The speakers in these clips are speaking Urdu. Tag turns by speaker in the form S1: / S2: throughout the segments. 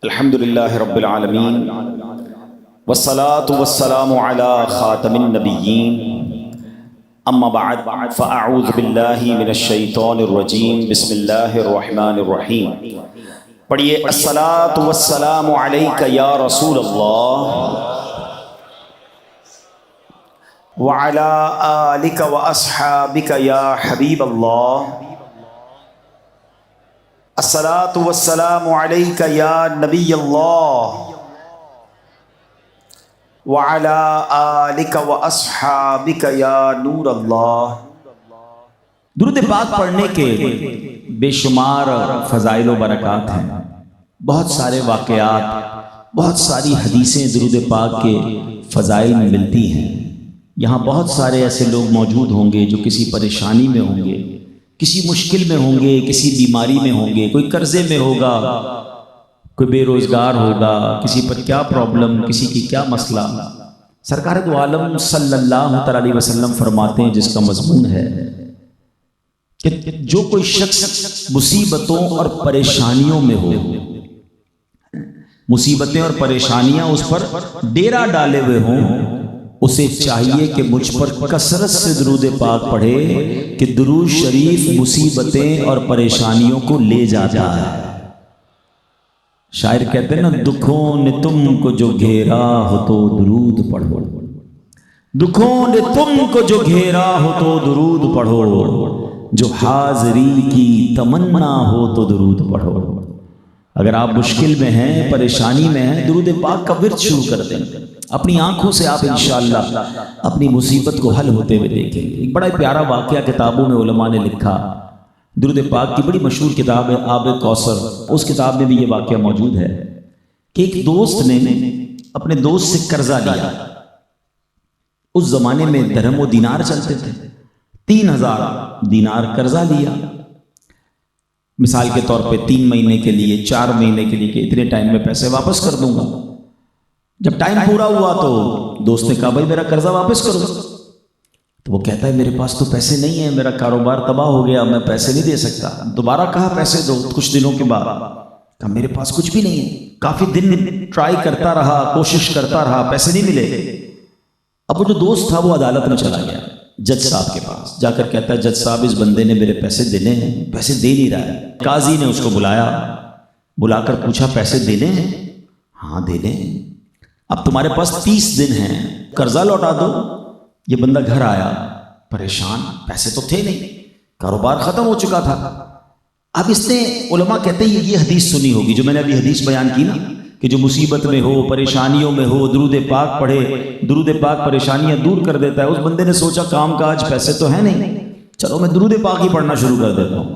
S1: الحمد للہ رب العالمین والصلاة والسلام علی خاتم النبیین اما بعد فاعوذ باللہ من الشیطان الرجیم بسم اللہ الرحمن الرحیم. پڑھیے الصلاة والسلام علیک یا رسول اللہ وعلی آلک واصحابک یا حبیب اللہ. الصلاة والسلام علیک یا نبی اللہ وعلی آلک واصحابک یا نور اللہ. درود پاک پڑھنے کے بے شمار فضائل و برکات ہیں. بہت سارے واقعات، بہت ساری حدیثیں درود پاک کے فضائل میں ملتی ہیں. یہاں بہت سارے ایسے لوگ موجود ہوں گے جو کسی پریشانی میں ہوں گے، کسی مشکل میں ہوں گے، کسی بیماری میں ہوں گے، کوئی قرضے میں ہوگا، کوئی بے روزگار ہوگا، کسی پر کیا پرابلم، کسی کی کیا مسئلہ. سرکار دو عالم صلی اللہ تعالی علیہ وسلم فرماتے ہیں جس کا مضمون ہے کہ جو کوئی شخص مصیبتوں اور پریشانیوں میں ہو، مصیبتیں اور پریشانیاں اس پر ڈیرا ڈالے ہوئے ہوں، اسے چاہیے کہ مجھ پر کثرت سے درود پاک پڑھے کہ درود شریف مصیبتیں اور پریشانیوں کو لے جاتا ہے. شاعر کہتے ہیں نا، دکھوں نے تم کو جو گھیرا ہو تو درود پڑھو، دکھوں نے تم کو جو گھیرا ہو تو درود پڑھو، جو حاضری کی تمنا ہو تو درود پڑھو. اگر آپ مشکل میں ہیں، پریشانی میں ہیں، درود پاک کا ورد شروع کر دیں. اپنی آنکھوں سے آپ انشاءاللہ اپنی مصیبت کو حل ہوتے ہوئے دیکھیں گے. ایک بڑا پیارا واقعہ کتابوں میں علماء نے لکھا. درود پاک کی بڑی مشہور کتاب ہے آب کوثر، اس کتاب میں بھی یہ واقعہ موجود ہے کہ ایک دوست نے اپنے دوست سے قرضہ لیا. اس زمانے میں درہم و دینار چلتے تھے. 3000 دینار قرضہ لیا، مثال کے طور پہ 3 مہینے کے لیے، 4 مہینے کے لیے، کہ اتنے ٹائم میں پیسے واپس کر دوں گا. جب ٹائم پورا ہوا تو دوست نے کہا بھائی میرا قرضہ واپس کرو. تو وہ کہتا ہے میرے پاس تو پیسے نہیں ہیں، میرا کاروبار تباہ ہو گیا، میں پیسے نہیں دے سکتا. دوبارہ کہا پیسے دو. کچھ دنوں کے بعد کہا میرے پاس کچھ بھی نہیں ہے. کافی دن ٹرائی کرتا رہا، کوشش کرتا رہا، پیسے نہیں ملے. اب وہ جو دوست تھا وہ عدالت میں چلا گیا جج صاحب کے پاس. جا کر کہتا ہے جج صاحب اس بندے نے میرے پیسے دینے ہیں، پیسے دے نہیں رہا ہے. قاضی نے اس کو بلایا، بلا کر پوچھا پیسے دینے ہیں؟ ہاں دینے ہیں. اب تمہارے پاس 30 دن ہیں، قرضہ لوٹا دو. یہ بندہ گھر آیا پریشان، پیسے تو تھے نہیں، کاروبار ختم ہو چکا تھا. اب اس نے، علماء کہتے ہیں یہ حدیث سنی ہوگی جو میں نے ابھی حدیث بیان کی نا، کہ جو مصیبت میں ہو، پریشانیوں میں ہو، درود پاک پڑھے، درود پاک پریشانیاں دور کر دیتا ہے. اس بندے نے سوچا کام کاج پیسے تو ہیں نہیں، چلو میں درود پاک ہی پڑھنا شروع کر دیتا ہوں.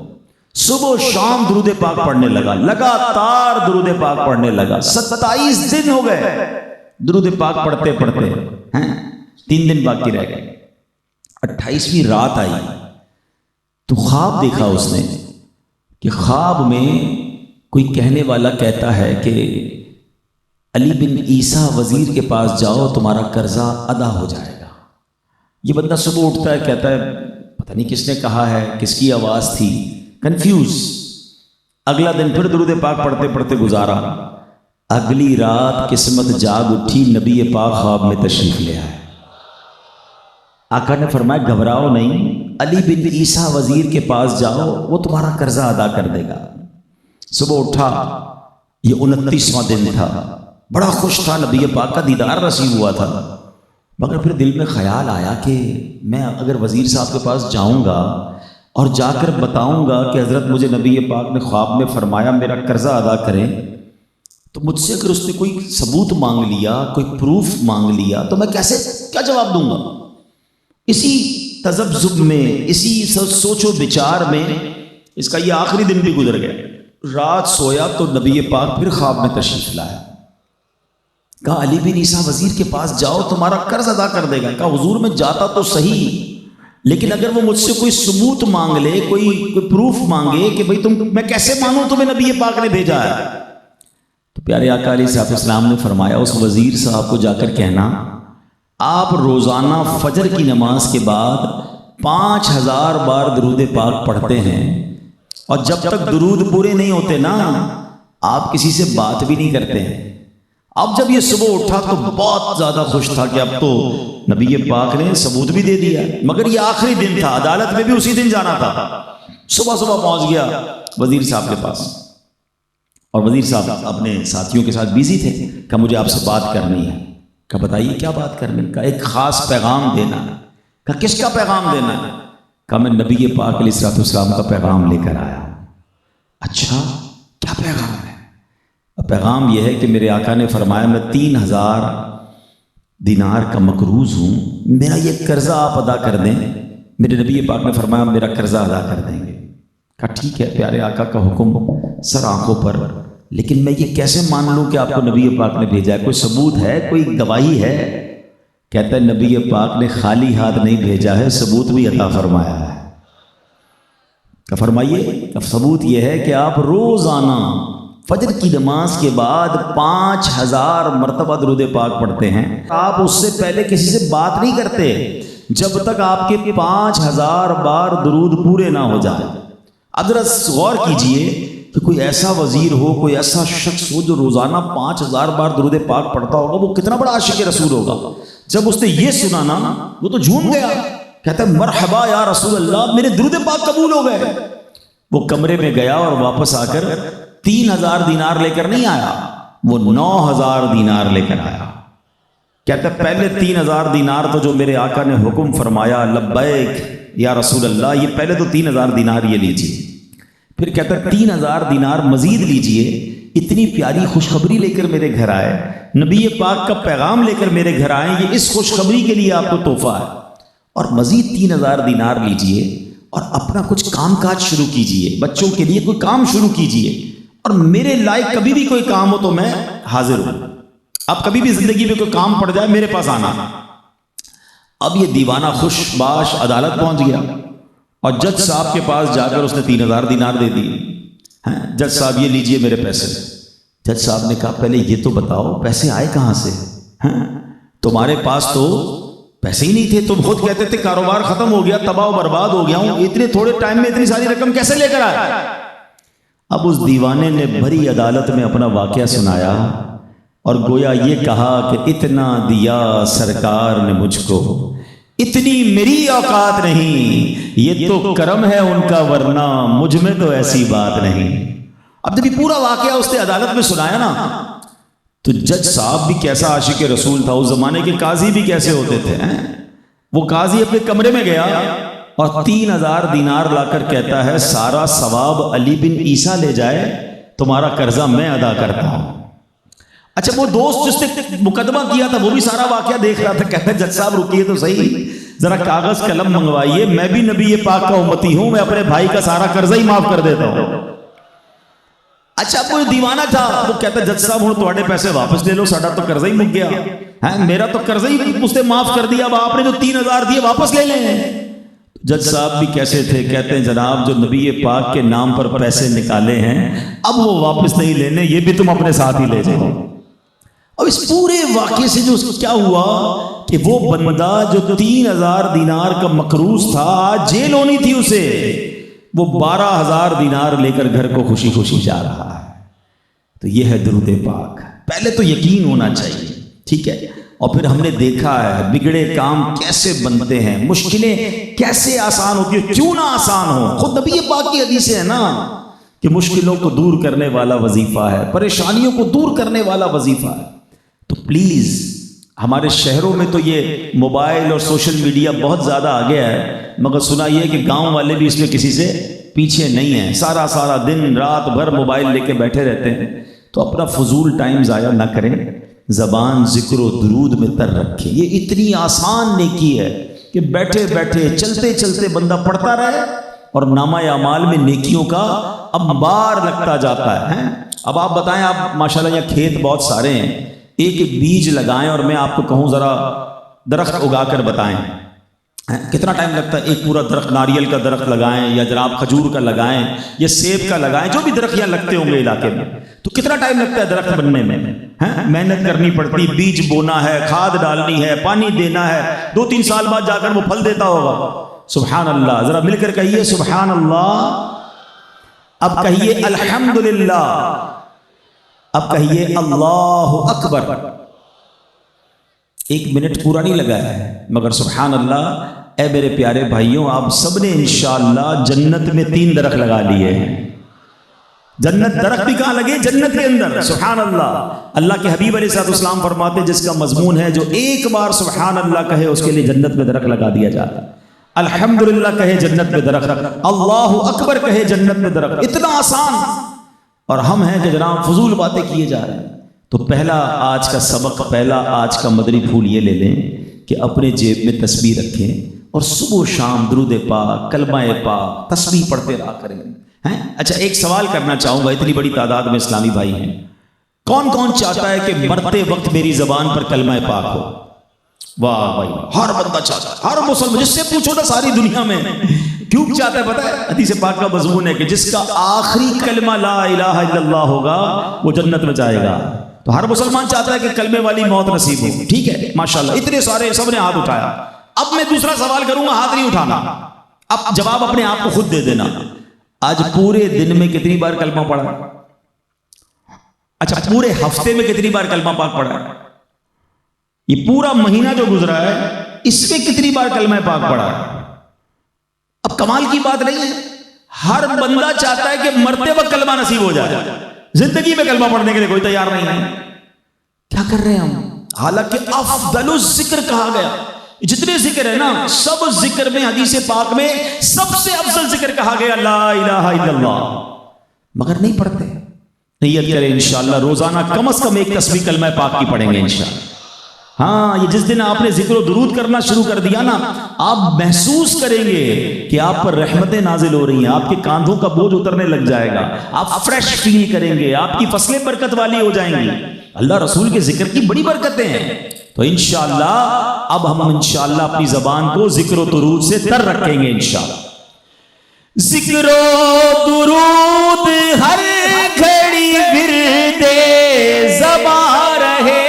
S1: صبح و شام درود پاک پڑھنے لگا، لگاتار درود پاک پڑھنے لگا. 27 دن ہو گئے درود پاک پڑھتے پڑھتے ہیں. 3 دن باقی رہ گئے. 28ویں رات آئی تو خواب دیکھا اس نے کہ خواب میں کوئی کہنے والا کہتا ہے کہ علی بن عیسیٰ وزیر کے پاس جاؤ، تمہارا قرضہ ادا ہو جائے گا. یہ بندہ صبح اٹھتا ہے، کہتا ہے پتہ نہیں کس نے کہا ہے، کس کی آواز تھی، کنفیوز. اگلا دن پھر درود پاک پڑھتے پڑھتے گزارا. اگلی رات قسمت جاگ اٹھی، نبی پاک خواب میں تشریف لے آئے. آقا نے فرمایا گھبراؤ نہیں، علی بن عیسیٰ وزیر کے پاس جاؤ، وہ تمہارا قرضہ ادا کر دے گا. صبح اٹھا، یہ 29واں دن تھا. بڑا خوش تھا، نبی پاک کا دیدار نصیب ہوا تھا. مگر پھر دل میں خیال آیا کہ میں اگر وزیر صاحب کے پاس جاؤں گا اور جا کر بتاؤں گا کہ حضرت مجھے نبی پاک نے خواب میں فرمایا میرا قرضہ ادا کریں، تو مجھ سے اگر اس نے کوئی ثبوت مانگ لیا، کوئی پروف مانگ لیا، تو میں کیسے کیا جواب دوں گا؟ اسی تذبذب میں، اسی سوچ و بچار میں اس کا یہ آخری دن بھی گزر گیا. رات سویا تو نبی پاک پھر خواب میں تشریف لایا. کہا علی بن عیسیٰ وزیر کے پاس جاؤ، تمہارا قرض ادا کر دے گا. کہا حضور میں جاتا تو صحیح، لیکن اگر وہ مجھ سے کوئی ثبوت مانگ لے، کوئی پروف مانگے کہ بھئی میں کیسے مانوں تمہیں نبی پاک نے بھیجا ہے. تو پیارے آقا علیہ السلام نے فرمایا اس وزیر صاحب کو جا کر کہنا آپ روزانہ فجر کی نماز کے بعد 5000 بار درود پاک پڑھتے ہیں، اور جب تک درود پورے نہیں ہوتے نا، آپ کسی سے بات بھی نہیں کرتے ہیں۔ اب جب یہ صبح اٹھا تو بہت زیادہ خوش تھا کہ اب تو نبی پاک نے ثبوت بھی دے دیا، مگر یہ آخری دن تھا، عدالت میں بھی اسی دن جانا تھا۔ صبح صبح پہنچ گیا وزیر صاحب کے پاس، اور وزیر صاحب اپنے ساتھیوں کے ساتھ بیزی تھے، کہ مجھے آپ سے بات کرنی ہے۔ کہ بتائیے کیا بات کرنی؟ کہ ایک خاص پیغام دینا ہے۔ کہ کس کا پیغام دینا ہے؟ کہ میں نبی پاک علیہ الصلوۃ والسلام کا پیغام لے کر آیا ہوں۔ اچھا کیا پیغام ہے؟ پیغام یہ ہے کہ میرے آقا نے فرمایا میں 3000 دینار کا مقروض ہوں، میرا یہ قرضہ آپ ادا کر دیں۔ میرے نبی پاک نے فرمایا میرا قرضہ ادا کر دیں گے۔ کہا ٹھیک ہے پیارے آقا کا حکم سر آنکھوں پر، لیکن میں یہ کیسے مان لوں کہ آپ کو نبی پاک نے بھیجا ہے؟ کوئی ثبوت ہے، کوئی گواہی ہے؟ کہتا ہے نبی پاک نے خالی ہاتھ نہیں بھیجا ہے، ثبوت بھی عطا فرمایا ہے۔ کہ فرمائیے ثبوت یہ ہے کہ آپ روزانہ فجر کی نماز کے بعد 5000 مرتبہ درود پاک پڑھتے ہیں۔ آپ اس سے پہلے کسی سے بات نہیں کرتے جب تک آپ کے 5000 بار درود پورے نہ ہو جائے۔ اب ذرا غور کیجئے کہ کوئی ایسا وزیر ہو، کوئی ایسا شخص ہو جو روزانہ 5000 بار درود پاک پڑھتا ہوگا، وہ کتنا بڑا عاشق رسول ہوگا۔ جب اس نے یہ سنا نا وہ تو جھوم گیا، کہتا ہے مرحبا یا رسول اللہ، میرے درود پاک قبول ہو گئے۔ وہ کمرے میں گیا اور واپس آ کر 3000 دینار لے کر نہیں آیا، وہ 9000 دینار لے کر آیا۔ کہتا ہے پہلے 3000 دینار تو جو میرے آقا نے حکم فرمایا لبیک یا رسول اللہ، یہ پہلے تو 3000 دینار یہ لیجئے۔ پھر کہتا ہے 3000 دینار مزید لیجئے، اتنی پیاری خوشخبری لے کر میرے گھر آئے، نبی پاک کا پیغام لے کر میرے گھر آئے، یہ اس خوشخبری کے لیے آپ کو تحفہ ہے، اور مزید 3000 دینار لیجئے اور اپنا کچھ کام کاج شروع کیجئے، بچوں کے لیے کوئی کام شروع کیجئے، اور میرے لائق کبھی بھی کوئی کام ہو تو میں حاضر ہوں۔ اب کبھی بھی زندگی میں کوئی کام پڑ جائے میرے پاس آنا۔ اب یہ دیوانہ خوش باش عدالت پہنچ گیا، اور جج صاحب کے پاس جا کر اس نے 3000 دینار دے دی۔ جج صاحب یہ لیجئے میرے پیسے۔ جج صاحب نے کہا پہلے یہ تو بتاؤ پیسے آئے کہاں سے؟ تمہارے پاس تو پیسے ہی نہیں تھے، تم خود کہتے تھے کاروبار ختم ہو گیا، تباہ و برباد ہو گیا ہوں، اتنے تھوڑے ٹائم میں اتنی ساری رقم کیسے لے کر آئے؟ اب اس دیوانے نے بھری عدالت میں اپنا واقعہ سنایا، اور گویا یہ کہا کہ اتنا دیا سرکار نے مجھ کو، اتنی میری اوقات نہیں، یہ تو کرم ہے ان کا ورنہ مجھ میں تو ایسی بات نہیں۔ اب جب یہ پورا واقعہ اس نے عدالت میں سنایا نا، تو جج صاحب بھی کیسا عاشق رسول تھا، اس زمانے کے قاضی بھی کیسے ہوتے تھے۔ وہ قاضی اپنے کمرے میں گیا اور 3000 دینار لا کر کہتا ہے سارا ثواب علی بن عیسیٰ لے جائے، تمہارا قرضہ میں ادا کرتا ہوں۔ اچھا وہ دوست جس نے مقدمہ کیا تھا وہ بھی سارا واقعہ دیکھ رہا تھا، کہتا ہے جج صاحب رکیے تو صحیح، ذرا کاغذ قلم منگوائیے، میں بھی نبی پاک کا امتی ہوں، میں اپنے بھائی کا سارا قرضہ ہی معاف کر دیتا ہوں۔ اچھا کوئی دیوانہ تھا، وہ کہتا ہے جج صاحب ہوں تھوڑے پیسے واپس لے لو، ساڈا تو قرضہ ہی مک گیا، میرا تو قرضہ ہی اس نے معاف کر دیا، اب آپ نے جو 3000 دیے واپس لے لیں۔ جج صاحب بھی کیسے تھے، کہتے ہیں جناب جو نبی پاک کے نام پر پیسے نکالے ہیں اب وہ واپس نہیں لینے، یہ بھی تم اپنے ساتھ ہی لے جاؤ۔ اب اس پورے واقعے سے جو کیا ہوا کہ وہ بندہ جو 3000 دینار کا مقروض تھا، آج جیل ہونی تھی اسے، وہ 12000 دینار لے کر گھر کو خوشی خوشی جا رہا ہے۔ تو یہ ہے درود پاک۔ پہلے تو یقین ہونا چاہیے، ٹھیک ہے، اور پھر ہم نے دیکھا ہے بگڑے کام کیسے بنتے ہیں، مشکلیں کیسے آسان ہوتی ہیں، کیوں نہ آسان ہو۔ خود نبی پاک کی حدیث ہے نا کہ مشکلوں کو دور کرنے والا وظیفہ ہے، پریشانیوں کو دور کرنے والا وظیفہ ہے۔ تو پلیز ہمارے شہروں میں تو یہ موبائل اور سوشل میڈیا بہت زیادہ آ گیا ہے، مگر سنا یہ کہ گاؤں والے بھی اس میں کسی سے پیچھے نہیں ہیں، سارا دن رات بھر موبائل لے کے بیٹھے رہتے ہیں۔ تو اپنا فضول ٹائم ضائع نہ کریں، زبان ذکر و درود میں تر رکھیں۔ یہ اتنی آسان نیکی ہے کہ بیٹھے بیٹھے چلتے چلتے بندہ پڑھتا رہے اور نامہ اعمال میں نیکیوں کا انبار لگتا جاتا ہے۔ اب آپ بتائیں، آپ ماشاءاللہ یہاں کھیت بہت سارے ہیں، ایک ایک بیج لگائیں اور میں آپ کو کہوں ذرا درخت اگا کر بتائیں کتنا ٹائم لگتا ہے۔ ایک پورا درخت ناریل کا درخت لگائیں یا جناب کھجور کا لگائیں یا سیب کا لگائیں، جو بھی درخت یہاں لگتے ہوں گے علاقے میں، تو کتنا ٹائم لگتا ہے درخت بننے میں؟ محنت کرنی پڑتی، بیج بونا ہے، کھاد ڈالنی ہے، پانی دینا ہے، 2-3 سال بعد جا کر وہ پھل دیتا ہوگا۔ سبحان اللہ، ذرا مل کر کہیے سبحان اللہ، اب کہیے الحمدللہ۔ اب کہیے اللہ اکبر. 1 منٹ پورا نہیں لگا ہے مگر سبحان اللہ. اے میرے پیارے بھائیوں، آپ سب نے انشاءاللہ جنت میں 3 درخت لگا لیے ہیں. جنت درخت بھی کہاں لگے؟ جنت کے اندر. سبحان اللہ. اللہ کے حبیب علیہ الصلوۃ والسلام فرماتے جس کا مضمون ہے جو ایک بار سبحان اللہ کہے اس کے لیے جنت میں درخت لگا دیا جاتا ہے. الحمدللہ کہے جنت میں درخت، اللہ اکبر کہے جنت میں درخت. اتنا آسان. اور ہم ہیں کہ جناب فضول باتیں کیے جا رہے ہیں. تو پہلا آج کا سبق، پہلا آج کا مدری پھول یہ لے لیں کہ اپنے جیب میں تسبیح رکھیں اور صبح و شام درود پاک، کلمہ پاک، تسبیح پڑھتے رہا کریں. اچھا، ایک سوال کرنا چاہوں گا، اتنی بڑی تعداد میں اسلامی بھائی ہیں، کون کون چاہتا ہے کہ مرتے وقت میری زبان پر کلمہ پاک ہو؟ واہ بھائی، ہر بندہ چاہتا ہے، ہر مسلمان. جس سے پوچھو نا ساری دنیا میں کیوں چاہتا ہے پتہ ہے؟ حدیث پاک کا مضمون ہے کہ جس کا آخری کلمہ لا الہ الا اللہ ہوگا وہ جنت میں جائے گا. تو ہر مسلمان چاہتا ہے کہ کلمے والی موت نصیب ہو. ٹھیک ہے، ماشاءاللہ اتنے سارے سب نے ہاتھ اٹھایا. اب میں دوسرا سوال کروں گا، ہاتھ نہیں اٹھانا، اب جواب اپنے آپ کو خود دے دینا. آج پورے دن میں کتنی بار کلمہ پڑھا؟ اچھا، پورے ہفتے میں کتنی بار کلمہ پاک پڑھا؟ یہ پورا مہینہ جو گزرا ہے اس میں کتنی بار کلمہ پاک پڑھا؟ اب کمال کی بات نہیں ہے، ہر بندہ چاہتا ہے کہ مرتے وقت کلمہ نصیب ہو جائے. زندگی میں کلمہ پڑھنے کے لیے کوئی تیار نہیں ہے. کیا کر رہے ہیں ہم؟ حالانکہ افضل الذکر کہا گیا. جتنے ذکر ہے نا، سب ذکر میں حدیث پاک میں سب سے افضل ذکر کہا گیا لا الہ الا اللہ، مگر نہیں پڑھتے. نیت کریں انشاءاللہ روزانہ کم از کم ایک تسبیح کلمہ پاک کی پڑھیں گے انشاءاللہ. ہاں، یہ جس دن آپ نے ذکر و درود کرنا شروع کر دیا نا، آپ محسوس کریں گے کہ آپ پر رحمتیں نازل ہو رہی ہیں، آپ کے کاندھوں کا بوجھ اترنے لگ جائے گا، آپ فریش فیل کریں گے، آپ کی فصلیں برکت والی ہو جائیں گی. اللہ رسول کے ذکر کی بڑی برکتیں ہیں. تو انشاءاللہ اب ہم انشاءاللہ اپنی زبان کو ذکر و درود سے تر رکھیں گے انشاءاللہ. ذکر و درود ہر گھڑی ورد زبان رہے،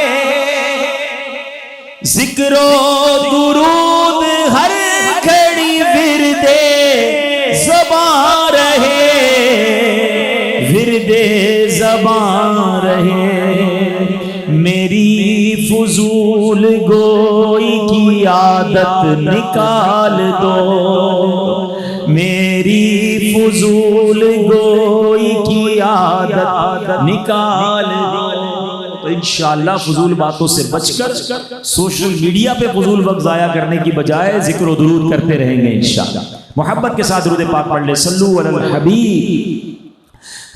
S1: ذکر و درود ہر گھڑی ورد زبان رہے، ورد زبان رہے. میری فضول گوئی کی عادت نکال دو، میری فضول گوئی کی عادت نکال دو. تو انشاءاللہ فضول باتوں سے بچ کر سوشل میڈیا پہ فضول وقت ضائع کرنے کی بجائے ذکر و درود کرتے رہیں گے انشاءاللہ. محبت کے ساتھ درود پاک پڑھ لیں. صلو علی الحبیب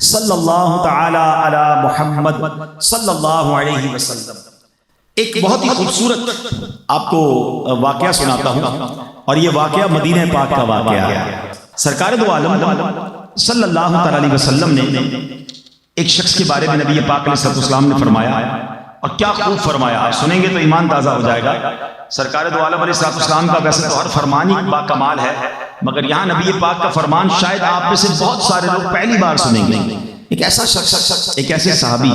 S1: صلی اللہ تعالی علی محمد صلی اللہ علیہ وسلم. ایک بہت ہی خوبصورت آپ کو واقعہ سناتا ہوں، اور یہ واقعہ مدینہ پاک کا واقعہ ہے. سرکار دو عالم صلی اللہ تعالی علیہ وسلم نے ایک شخص کے بارے میں نبی پاک علیہ السلام نے فرمایا، اور کیا خوب فرمایا. سنیں گے تو ایمان تازہ ہو جائے گا. سرکار دو عالم علیہ السلام کا ویسے تو ہر فرمان ہی با کمال ہے، مگر یہاں نبی پاک کا فرمان شاید آپ میں سے بہت سارے لوگ پہلی بار سنیں گے. ایک ایسا شخص، ایک ایسے صحابی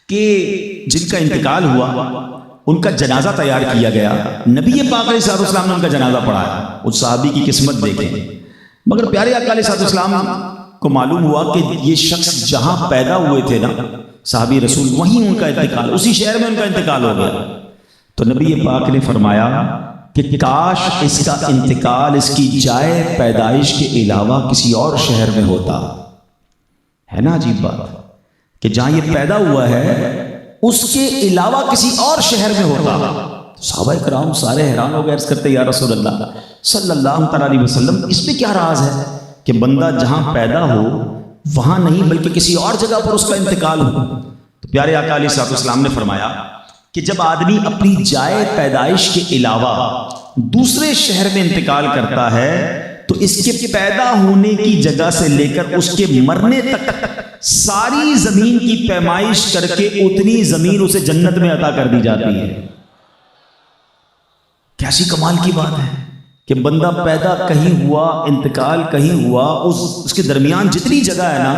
S1: کہ جن کا انتقال ہوا، ان کا جنازہ تیار کیا گیا. نبی پاک علیہ السلام نے ان کا جنازہ پڑھایا. اس صحابی کی قسمت دیکھیں. مگر پیارے آقا علیہ السلام کو معلوم ہوا کہ یہ شخص جہاں پیدا ہوئے تھے نا صحابی رسول، وہیں ان کا انتقال، اسی شہر میں ان کا انتقال ہو گیا. تو نبی پاک نے فرمایا کہ کاش اس کا انتقال اس کی جائے پیدائش کے علاوہ کسی اور شہر میں ہوتا. ہے نا عجیب بات کہ جہاں یہ پیدا ہوا ہے اس کے علاوہ کسی اور شہر میں ہوتا. صحابہ کرام سارے حیران ہو گئے، عرض کرتے یا رسول اللہ صلی اللہ تعالی علیہ وسلم، اس میں کیا راز ہے کہ بندہ جہاں پیدا ہو وہاں نہیں بلکہ کسی اور جگہ پر اس کا انتقال ہو؟ تو پیارے آقا علیہ السلام نے فرمایا کہ جب آدمی اپنی جائے پیدائش کے علاوہ دوسرے شہر میں انتقال کرتا ہے تو اس کے پیدا ہونے کی جگہ سے لے کر اس کے مرنے تک ساری زمین کی پیمائش کر کے اتنی زمین اسے جنت میں عطا کر دی جاتی ہے. کیسی کمال کی بات ہے کہ بندہ پیدا کہیں ہوا، انتقال کہیں ہوا، اس کے درمیان جتنی جگہ ہے نا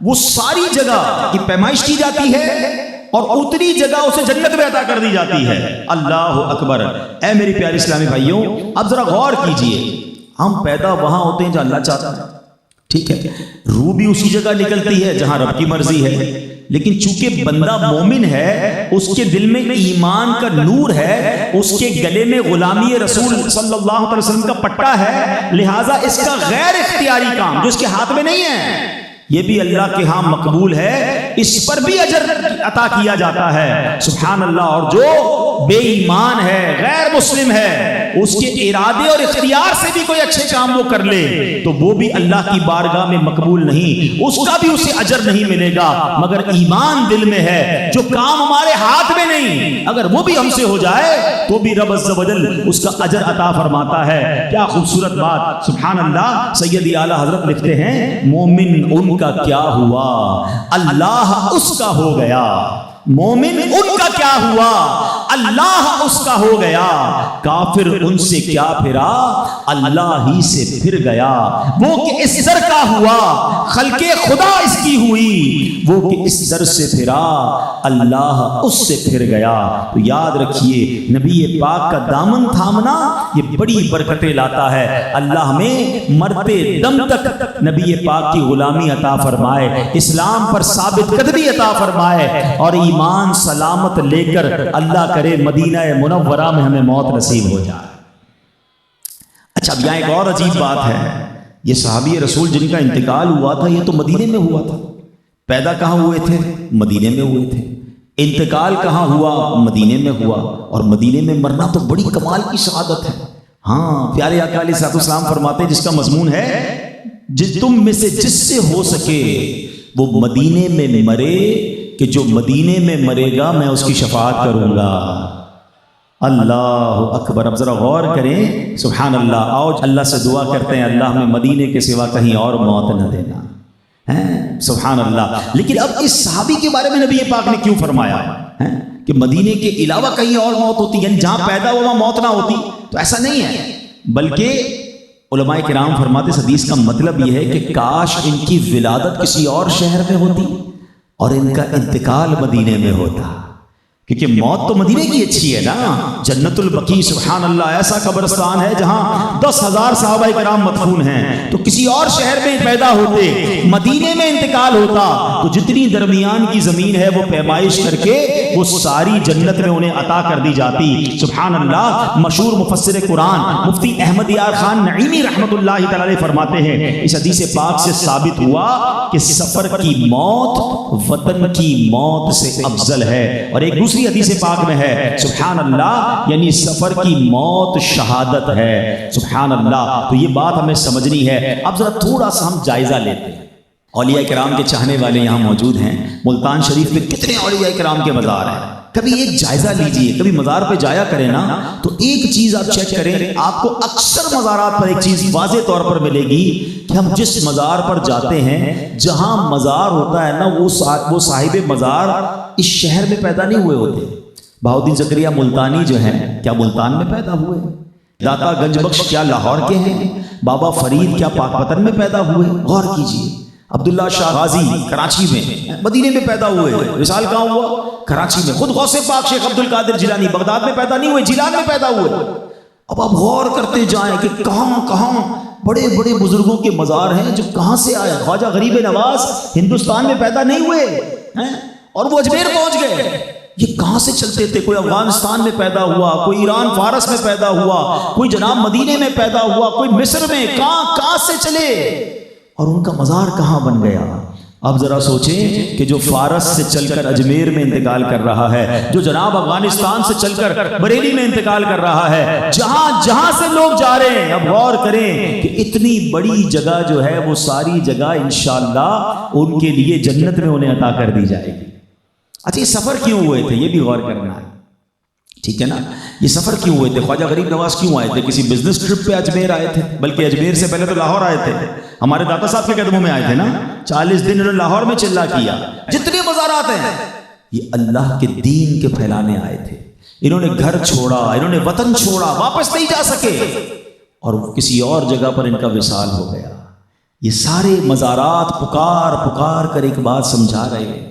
S1: وہ ساری جگہ کی پیمائش کی جاتی ہے اور اتنی جگہ اسے جنت میں عطا کر دی جاتی ہے. اللہ اکبر. اے میری پیاری اسلامی بھائیوں، اب ذرا غور کیجئے، ہم پیدا وہاں ہوتے ہیں جہاں اللہ چاہتا ہے، ٹھیک ہے، روح بھی اسی جگہ نکلتی ہے جہاں رب کی مرضی ہے، لیکن چونکہ بندہ مومن ہے، اس کے دل میں ایمان کا نور ہے، اس کے گلے میں غلامی رسول صلی اللہ علیہ وسلم کا پٹا ہے، لہٰذا اس کا غیر اختیاری کام جو اس کے ہاتھ میں نہیں ہے یہ بھی اللہ کے ہاں مقبول ہے، اس پر بھی اجر عطا کیا جاتا ہے، سبحان اللہ۔ اور جو بے ایمان ہے، غیر مسلم ہے، اس کے ارادے اور اختیار سے بھی کوئی اچھے کام وہ کر لے تو وہ بھی اللہ کی بارگاہ میں مقبول نہیں، اس کا بھی اسے اجر نہیں ملے گا، مگر ایمان دل میں ہے، جو کام ہمارے ہاتھ میں نہیں اگر وہ بھی ہم سے ہو جائے تو بھی رب عز و جل اس کا اجر عطا فرماتا ہے۔ کیا خوبصورت بات، سبحان اللہ۔ سیدی اعلیٰ حضرت لکھتے ہیں مومن ان کا کیا ہوا اللہ اس کا ہو گیا، مومن ان کا کیا ہوا اللہ اس کا ہو گیا، کافر ان سے کیا پھرا اللہ ہی سے پھر گیا، وہ کہ اس در کا ہوا خلق خدا اس کی ہوئی، وہ کہ اس در سے پھرا اللہ اس سے پھر گیا۔ تو یاد رکھیے نبی پاک کا دامن تھامنا یہ بڑی برکتیں لاتا ہے، اللہ ہمیں مرتے دم تک نبی پاک کی غلامی عطا فرمائے، اسلام پر ثابت قدمی عطا فرمائے، اور ایمان سلامت لے کر اللہ کرے مدینہ منورہ میں ہمیں موت نصیب ہو جائے۔ اچھا اب یہاں ایک اور عجیب بات ہے، یہ صحابی رسول جن کا انتقال ہوا تھا یہ تو مدینے میں ہوا تھا، پیدا کہاں ہوئے تھے؟ مدینے میں ہوئے تھے، انتقال کہاں ہوا؟ مدینے میں ہوا، اور مدینے میں مرنا تو بڑی کمال کی شہادت ہے۔ ہاں پیارے آقا علیہ السلام فرماتے ہیں جس کا مضمون ہے تم میں سے جس سے ہو سکے وہ مدینے میں مرے کہ جو مدینے میں مرے گا میں اس کی شفاعت کروں گا۔ اللہ اکبر، اب ذرا غور کریں، سبحان اللہ۔ آؤ اللہ سے دعا کرتے ہیں اللہ ہمیں مدینے کے سوا کہیں اور موت نہ دینا، سبحان اللہ۔ لیکن اب اس صحابی کے بارے میں نبی پاک نے کیوں فرمایا کہ مدینے کے علاوہ کہیں اور موت ہوتی، یعنی جہاں پیدا ہوا موت نہ ہوتی؟ تو ایسا نہیں ہے، بلکہ علماء کرام فرماتے اس حدیث کا مطلب یہ ہے کہ کاش ان کی ولادت کسی اور شہر میں ہوتی اور ان کا انتقال مدینے میں ہوتا، کیونکہ موت تو مدینے کی اچھی ہے نا، جنت البقیع، سبحان اللہ، ایسا قبرستان ہے جہاں 10,000 صحابہ کرام مدفون ہیں، تو کسی اور شہر میں پیدا ہوتے، مدینے میں انتقال ہوتا تو جتنی درمیان کی زمین ہے وہ پیمائش کر کے وہ ساری جنت میں انہیں عطا کر دی جاتی، سبحان اللہ۔ مشہور مفسر قرآن مفتی احمد یار خان نعیمی رحمۃ اللہ تعالی علیہ فرماتے ہیں اس حدیث پاک سے ثابت ہوا کہ سفر کی موت وطن کی موت سے افضل ہے، اور ایک دوسری حدیث پاک میں ہے سبحان اللہ، یعنی سفر کی موت شہادت ہے، سبحان اللہ۔ تو یہ بات ہمیں سمجھنی ہے۔ اب ذرا تھوڑا سا ہم جائزہ لیتے ہیں، اولیاء کرام کے چاہنے والے یہاں موجود ہیں، ملتان شریف میں کتنے اولیاء کرام کے مزار ہیں، کبھی ایک جائزہ لیجئے، کبھی مزار پہ جایا کریں نا تو ایک چیز آپ چیک کریں، آپ کو اکثر مزارات پر ایک چیز واضح طور پر ملے گی کہ ہم جس مزار پر جاتے ہیں، جہاں مزار ہوتا ہے نا وہ صاحب مزار اس شہر میں پیدا نہیں ہوئے ہوتے۔ بہاؤالدین زکریا ملتانی جو ہیں کیا ملتان میں پیدا ہوئے؟ داتا گنج بخش کیا لاہور کے ہیں؟ بابا فرید کیا پاک پتن میں پیدا ہوئے؟ غور کیجئے۔ عبداللہ شاہ غازی کراچی میں، مدینے میں پیدا ہوئے، وصال کہاں ہوا؟ کراچی میں۔ خود غوث پاک شیخ عبد القادر جیلانی بغداد میں پیدا نہیں ہوئے، جیلان میں پیدا ہوئے۔ اب آپ غور کرتے جائیں کہ کہاں کہاں بڑے بڑے بزرگوں کے مزار ہیں جو کہاں سے آئے۔ خواجہ غریب نواز ہندوستان میں پیدا نہیں ہوئے اور وہ اجمیر پہنچ گئے، یہ کہاں سے چلتے تھے؟ کوئی افغانستان میں پیدا ہوا، کوئی ایران فارس میں پیدا ہوا، کوئی جناب مدینے میں پیدا ہوا، کوئی مصر میں، کہاں سے چلے اور ان کا مزار کہاں بن گیا؟ اب ذرا سوچیں کہ جو فارس سے چل کر اجمیر میں انتقال کر رہا ہے، جو جناب افغانستان سے چل کر بریلی میں انتقال کر رہا ہے، جہاں سے لوگ جا رہے ہیں، اب غور کریں کہ اتنی بڑی جگہ جو ہے وہ ساری جگہ انشاءاللہ ان کے لیے جنت میں انہیں عطا کر دی جائے گی۔ اچھا یہ سفر کیوں ہوئے تھے یہ بھی غور کرنا ہے، ٹھیک ہے نا؟ یہ سفر کیوں ہوئے تھے؟ خواجہ غریب نواز کیوں آئے تھے؟ کسی بزنس ٹرپ پہ اجمیر آئے تھے، بلکہ اجمیر سے پہلے تو لاہور آئے تھے، ہمارے داتا صاحب کے قدموں میں آئے تھے نا، 40 دن انہوں نے لاہور میں چلا کیا۔ جتنے مزارات ہیں یہ اللہ کے دین کے پھیلانے آئے تھے، انہوں نے گھر چھوڑا، انہوں نے وطن چھوڑا، واپس نہیں جا سکے اور کسی اور جگہ پر ان کا وصال ہو گیا۔ یہ سارے مزارات پکار کر ایک بات سمجھا رہے ہیں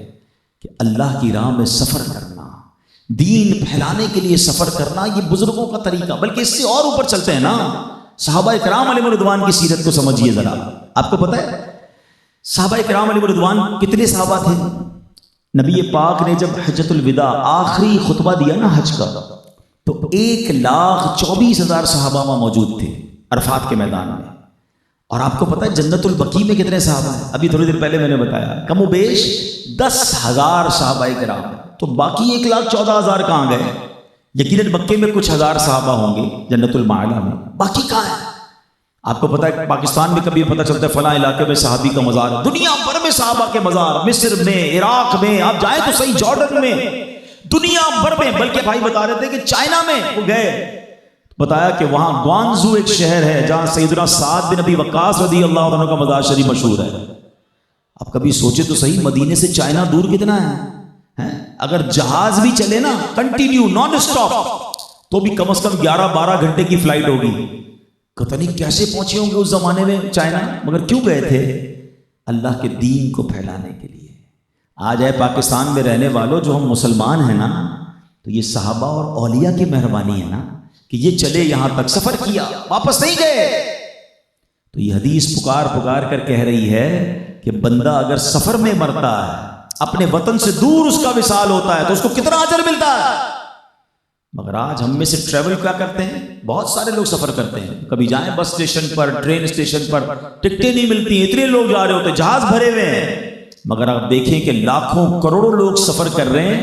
S1: کہ اللہ کی راہ میں سفر کرنا، دین پھیلانے کے لیے سفر کرنا، یہ بزرگوں کا طریقہ۔ بلکہ اس سے اور اوپر چلتے ہیں نا، صحابہ کرام علیہ رضوان کی سیرت کو سمجھیے ذرا۔ آپ کو پتہ ہے صحابہ کرام علیہ رضوان کتنے صحابہ تھے؟ نبی پاک نے جب حجۃ الوداع آخری خطبہ دیا نا حج کا، تو 1,24,000 صحابہ وہاں موجود تھے عرفات کے میدان میں. اور آپ کو پتہ ہے جنت البقیع میں کتنے صحابہ ہیں؟ ابھی تھوڑی دیر پہلے میں نے بتایا، کم و بیش 10,000 صحابہ کرام. تو باقی 1,14,000 کہاں گئے؟ یقیناً مکے میں کچھ ہزار صحابہ ہوں گے جنت المعلا میں، باقی کہاں ہیں؟ آپ کو پتا ہے پاکستان میں کبھی پتہ چلتا ہے فلاں علاقے میں صحابی کا مزار ہے، دنیا بھر میں صحابہ کے مزار، مصر میں، عراق میں، آپ جائیں تو صحیح جارڈن میں، دنیا بھر میں. بلکہ بھائی بتا رہے تھے کہ چائنا میں وہ گئے، بتایا کہ وہاں گوانزو ایک شہر ہے جہاں سیدنا سعد بن ابی وقاص رضی اللہ عنہ کا مزار شریف مشہور ہے. آپ کبھی سوچے تو صحیح مدینے سے چائنا دور کتنا ہے؟ اگر جہاز بھی چلے نا کنٹینیو نان اسٹاپ تو بھی کم از کم 11-12 گھنٹے کی فلائٹ ہوگی. پتہ نہیں کیسے پہنچے ہوں گے اس زمانے میں چائنا، مگر کیوں گئے تھے؟ اللہ کے دین کو پھیلانے کے لیے. آج ہے پاکستان میں رہنے والوں جو ہم مسلمان ہیں نا، تو یہ صحابہ اور اولیاء کی مہربانی ہے نا کہ یہ چلے یہاں تک، سفر کیا، واپس نہیں گئے. تو یہ حدیث پکار کر کہہ رہی ہے کہ بندہ اگر سفر میں مرتا ہے، اپنے وطن سے دور اس کا وصال ہوتا ہے، تو اس کو کتنا اجر ملتا ہے. مگر آج ہم میں سے ٹریول کیا کرتے ہیں؟ بہت سارے لوگ سفر کرتے ہیں، کبھی جائیں بس اسٹیشن پر، ٹرین اسٹیشن پر، ٹکٹیں نہیں ملتی، اتنے لوگ جا رہے ہوتے، جہاز بھرے ہوئے ہیں. مگر آپ دیکھیں کہ لاکھوں کروڑوں لوگ سفر کر رہے ہیں،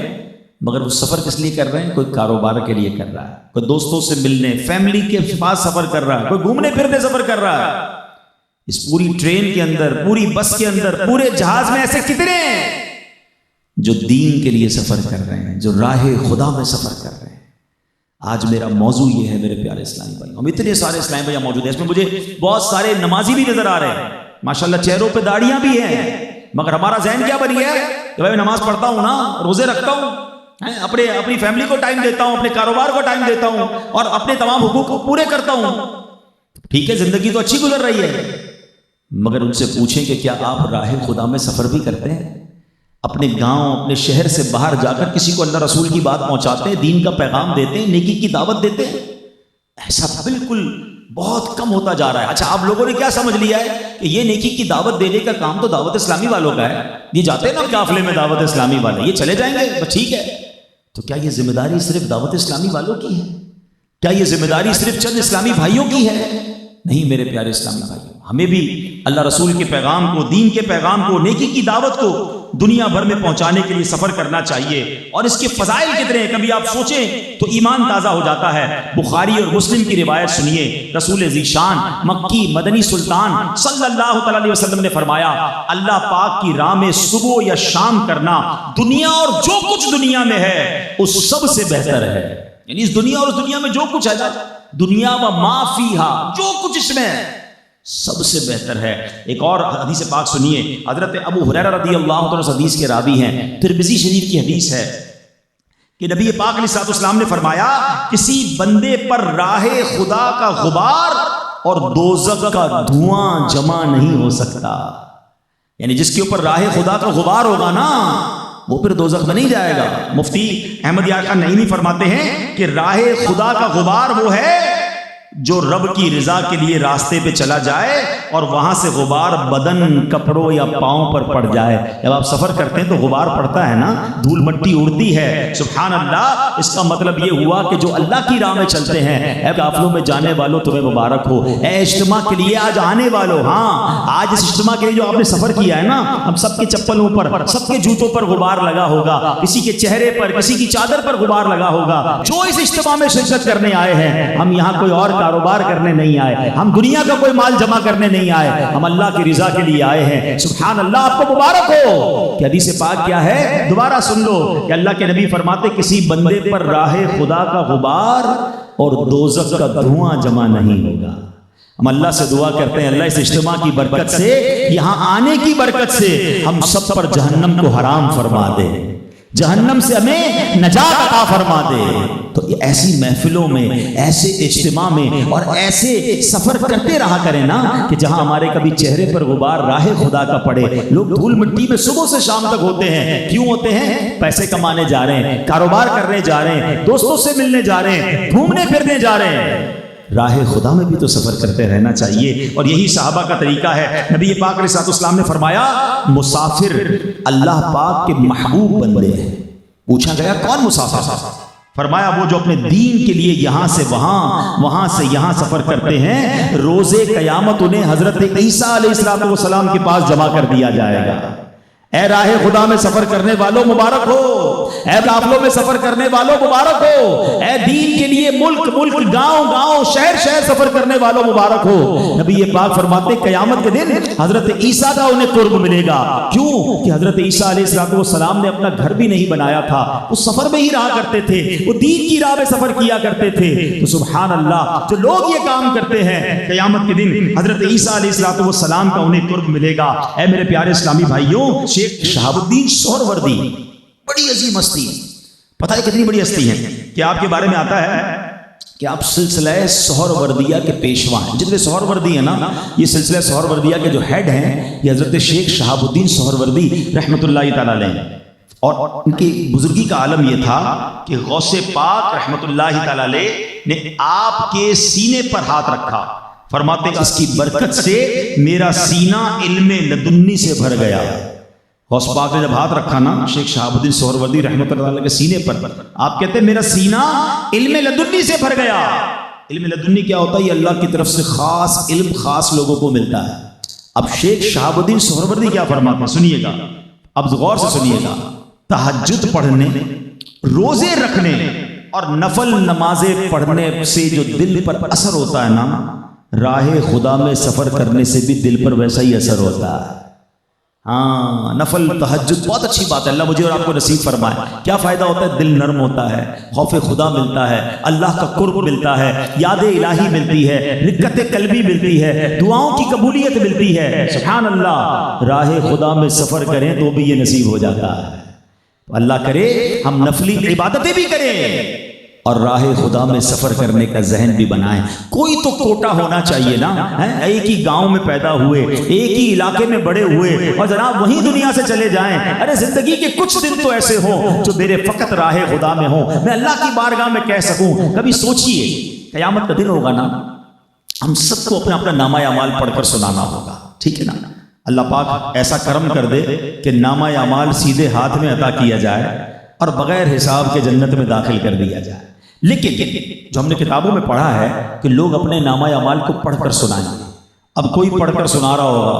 S1: مگر وہ سفر کس لیے کر رہے ہیں؟ کوئی کاروبار کے لیے کر رہا ہے، کوئی دوستوں سے ملنے، فیملی کے پاس سفر کر رہا ہے، کوئی گھومنے پھرنے سفر کر رہا ہے. اس پوری ٹرین کے اندر، پوری بس کے اندر، پورے جہاز میں ایسے کتنے ہیں جو دین کے لیے سفر کر رہے ہیں، جو راہ خدا میں سفر کر رہے ہیں. آج میرا موضوع یہ ہے میرے پیارے اسلامی بھائی، ہم اتنے سارے اسلامی بھائی موجود ہیں، اس میں مجھے بہت سارے نمازی بھی نظر آ رہے ہیں، ماشاءاللہ چہروں پہ داڑیاں بھی ہیں، مگر ہمارا ذہن کیا بن گیا ہے کہ بھائی میں نماز پڑھتا ہوں نا، روزے رکھتا ہوں، اپنی فیملی کو ٹائم دیتا ہوں، اپنے کاروبار کو ٹائم دیتا ہوں، اور اپنے تمام حقوق کو پورے کرتا ہوں. ٹھیک ہے، زندگی تو اچھی گزر رہی ہے، مگر ان سے پوچھیں کہ کیا آپ راہ خدا میں سفر بھی کرتے ہیں؟ اپنے گاؤں، اپنے شہر سے باہر جا کر کسی کو اللہ رسول کی بات پہنچاتے ہیں، دین کا پیغام دیتے ہیں، نیکی کی دعوت دیتے ہیں؟ ایسا بالکل بہت کم ہوتا جا رہا ہے. اچھا، آپ لوگوں نے کیا سمجھ لیا ہے کہ یہ نیکی کی دعوت دینے کا کام تو دعوت اسلامی والوں کا ہے، یہ جاتے ہیں نا قافلے میں دعوت اسلامی والے، یہ چلے جائیں گے بس ٹھیک ہے. تو کیا یہ ذمہ داری صرف دعوت اسلامی والوں کی ہے؟ کیا یہ ذمہ داری صرف چند اسلامی بھائیوں کی ہے؟ نہیں میرے پیارے اسلامی بھائیوں، ہمیں بھی اللہ رسول کے پیغام کو، دین کے پیغام کو، نیکی کی دعوت کو دنیا بھر میں پہنچانے کے لیے سفر کرنا چاہیے. اور اس کے فضائل کتنے ہیں، کبھی آپ سوچیں تو ایمان تازہ ہو جاتا ہے. بخاری اور مسلم کی روایت سنیے، رسول ذیشان مکی مدنی سلطان صلی اللہ تعالی علیہ وسلم نے فرمایا، اللہ پاک کی راہ میں صبح یا شام کرنا دنیا اور جو کچھ دنیا میں ہے اس سب سے بہتر ہے. یعنی اس دنیا اور اس دنیا میں جو کچھ ہے، دنیا و ما فیہا، جو کچھ اس میں سب سے بہتر ہے. ایک اور حدیث پاک سنیے، حضرت ابو ہریرہ رضی اللہ عنہ حدیث کے راوی ہیں، ترمذی شریف کی حدیث ہے کہ نبی پاک علیہ الصلوۃ والسلام نے فرمایا، کسی بندے پر راہ خدا کا غبار اور دوزخ کا دھواں جمع نہیں ہو سکتا. یعنی جس کے اوپر راہ خدا کا غبار ہوگا نا، وہ پھر دوزخ میں نہیں جائے گا. مفتی احمد یار خان نعیمی فرماتے ہیں کہ راہ خدا کا غبار وہ ہے جو رب کی رضا کے لیے راستے پہ چلا جائے اور وہاں سے غبار بدن، کپڑوں یا پاؤں پر پڑ جائے. جب آپ سفر کرتے ہیں تو غبار پڑتا ہے نا، دھول مٹی اڑتی ہے، سبحان اللہ. اس کا مطلب یہ ہوا کہ جو اللہ کی راہ میں چلتے ہیں، اے قافلوں میں جانے والوں تمہیں مبارک ہو، اے اجتماع کے لیے آج آنے والوں، ہاں آج اس اجتماع کے لیے جو آپ نے سفر کیا ہے نا، ہم سب کے چپلوں پر، سب کے جوتوں پر غبار لگا ہوگا، کسی کے چہرے پر، کسی کی چادر پر غبار لگا ہوگا. جو اس اجتماع میں شرکت کرنے آئے ہیں، ہم یہاں کوئی اور کاروبار کرنے نہیں آئے، ہم دنیا کا کوئی مال جمع کرنے نہیں آئے، ہم اللہ کی رضا کے لیے آئے ہیں. سبحان اللہ، آپ کو مبارک ہو. کہ حدیث پاک کیا ہے، دوبارہ سن لو کہ اللہ کے نبی فرماتے، کسی بندے پر راہ خدا کا غبار اور دوزخ کا دھواں جمع نہیں ہوگا. ہم اللہ سے دعا کرتے ہیں، اللہ اس اجتماع کی برکت سے، یہاں آنے کی برکت سے ہم سب پر جہنم کو حرام فرما دے، جہنم سے ہمیں نجات عطا فرما دے. تو ایسی محفلوں میں، ایسے اجتماع میں اور ایسے سفر کرتے رہا کریں نا کہ جہاں ہمارے کبھی چہرے پر غبار راہ خدا کا پڑے. لوگ دھول مٹی میں صبح سے شام تک ہوتے ہیں، کیوں ہوتے ہیں؟ پیسے کمانے جا رہے ہیں، کاروبار کرنے جا رہے ہیں، دوستوں سے ملنے جا رہے ہیں، گھومنے پھرنے جا رہے ہیں. راہ خدا میں بھی تو سفر کرتے رہنا چاہیے، اور یہی صحابہ کا طریقہ ہے۔ نبی پاک علیہ الصلوۃ والسلام نے فرمایا مسافر اللہ پاک کے محبوب بندے ہیں۔ پوچھا گیا کون مسافر؟ فرمایا وہ جو اپنے دین کے لیے یہاں سے وہاں، وہاں سے یہاں سفر کرتے ہیں، روز قیامت انہیں حضرت عیسیٰ علیہ السلام کے پاس جمع کر دیا جائے گا۔ اے راہ خدا میں سفر کرنے والوں مبارک ہو، اے قافلوں میں سفر کرنے والوں مبارک ہو، اے دین کے لیے ملک ملک، گاؤں گاؤں، شہر شہر سفر کرنے والوں مبارک ہو۔ نبی پاک فرماتے قیامت کے دن حضرت عیسیٰ کا انہیں قرب ملے گا۔ کیوں کہ حضرت عیسیٰ علیہ السلام نے اپنا گھر بھی نہیں بنایا تھا، وہ سفر میں ہی رہا کرتے تھے، وہ دین کی راہ میں سفر کیا کرتے تھے۔ تو سبحان اللہ، جو لوگ یہ کام کرتے ہیں قیامت کے دن حضرت عیسیٰ علیہ السلام کا انہیں قرب ملے گا۔ اے میرے پیارے اسلامی بھائیوں، شہاب الدین سہروردی بڑی عظیم ہستی ہے۔ پتہ ہے کتنی بڑی ہستی ہے کہ آپ کے بارے میں آتا ہے کہ آپ سلسلہ سہروردیہ کے پیشوا ہیں۔ جتنے سہروردی ہیں نا، یہ سلسلہ سہروردیہ کے جو ہیڈ ہیں یہ حضرت شیخ شہاب الدین سہروردی رحمۃ اللہ تعالی علیہ، اور ان کی بزرگی کا عالم یہ تھا کہ غوث پاک رحمۃ اللہ تعالی علیہ نے آپ کے سینے پر ہاتھ رکھا، فرماتے ہیں اس کی برکت سے میرا سینہ علم لدنی سے بھر گیا۔ غوث پاک نے جب ہاتھ رکھا نا شیخ شہاب الدین سہروردی رحمۃ اللہ علیہ کے سینے پر، آپ کہتے ہیں میرا سینہ علم لدنی سے بھر گیا۔ علم لدنی کیا ہوتا ہے؟ یہ اللہ کی طرف سے خاص علم خاص لوگوں کو ملتا ہے۔ اب شیخ شہاب الدین سہروردی کیا فرماتے ہیں، سنیے گا، اب غور سے سنیے گا۔ تہجد پڑھنے، روزے رکھنے اور نفل نمازیں پڑھنے سے جو دل پر اثر ہوتا ہے نا، راہ خدا میں سفر کرنے سے بھی دل پر ویسا ہی اثر ہوتا ہے۔ ہاں، نفل تہجد بہت اچھی بات ہے، اللہ مجھے اور آپ کو نصیب فرمائے۔ کیا فائدہ ہوتا ہے؟ دل نرم ہوتا ہے، خوف خدا ملتا ہے، اللہ کا قرب ملتا ہے، یاد الہی ملتی ہے، رقت قلبی ملتی ہے، دعاؤں کی قبولیت ملتی ہے۔ سبحان اللہ، راہ خدا میں سفر کریں تو بھی یہ نصیب ہو جاتا ہے۔ اللہ کرے ہم نفلی عبادتیں بھی کریں اور راہ خدا میں سفر کرنے کا ذہن بھی بنائیں۔ کوئی تو کوٹا ہونا چاہیے نا، ایک ہی گاؤں میں پیدا ہوئے، ایک ہی علاقے میں بڑے ہوئے اور جناب وہیں دنیا سے چلے جائیں۔ ارے زندگی کے کچھ دن تو ایسے ہوں جو میرے فقط راہ خدا میں ہوں، میں اللہ کی بارگاہ میں کہہ سکوں۔ کبھی سوچئے قیامت کا دن ہوگا نا، ہم سب کو اپنا اپنا نامہ اعمال پڑھ کر سنانا ہوگا، ٹھیک ہے نا؟ اللہ پاک ایسا کرم کر دے کہ نامہ اعمال سیدھے ہاتھ میں عطا کیا جائے اور بغیر حساب کے جنت میں داخل کر دیا جائے۔ لیکن جو ہم نے کتابوں میں پڑھا ہے کہ لوگ اپنے نامہ اعمال کو پڑھ کر سنائیں۔ اب کوئی پڑھ کر سنا رہا ہوگا،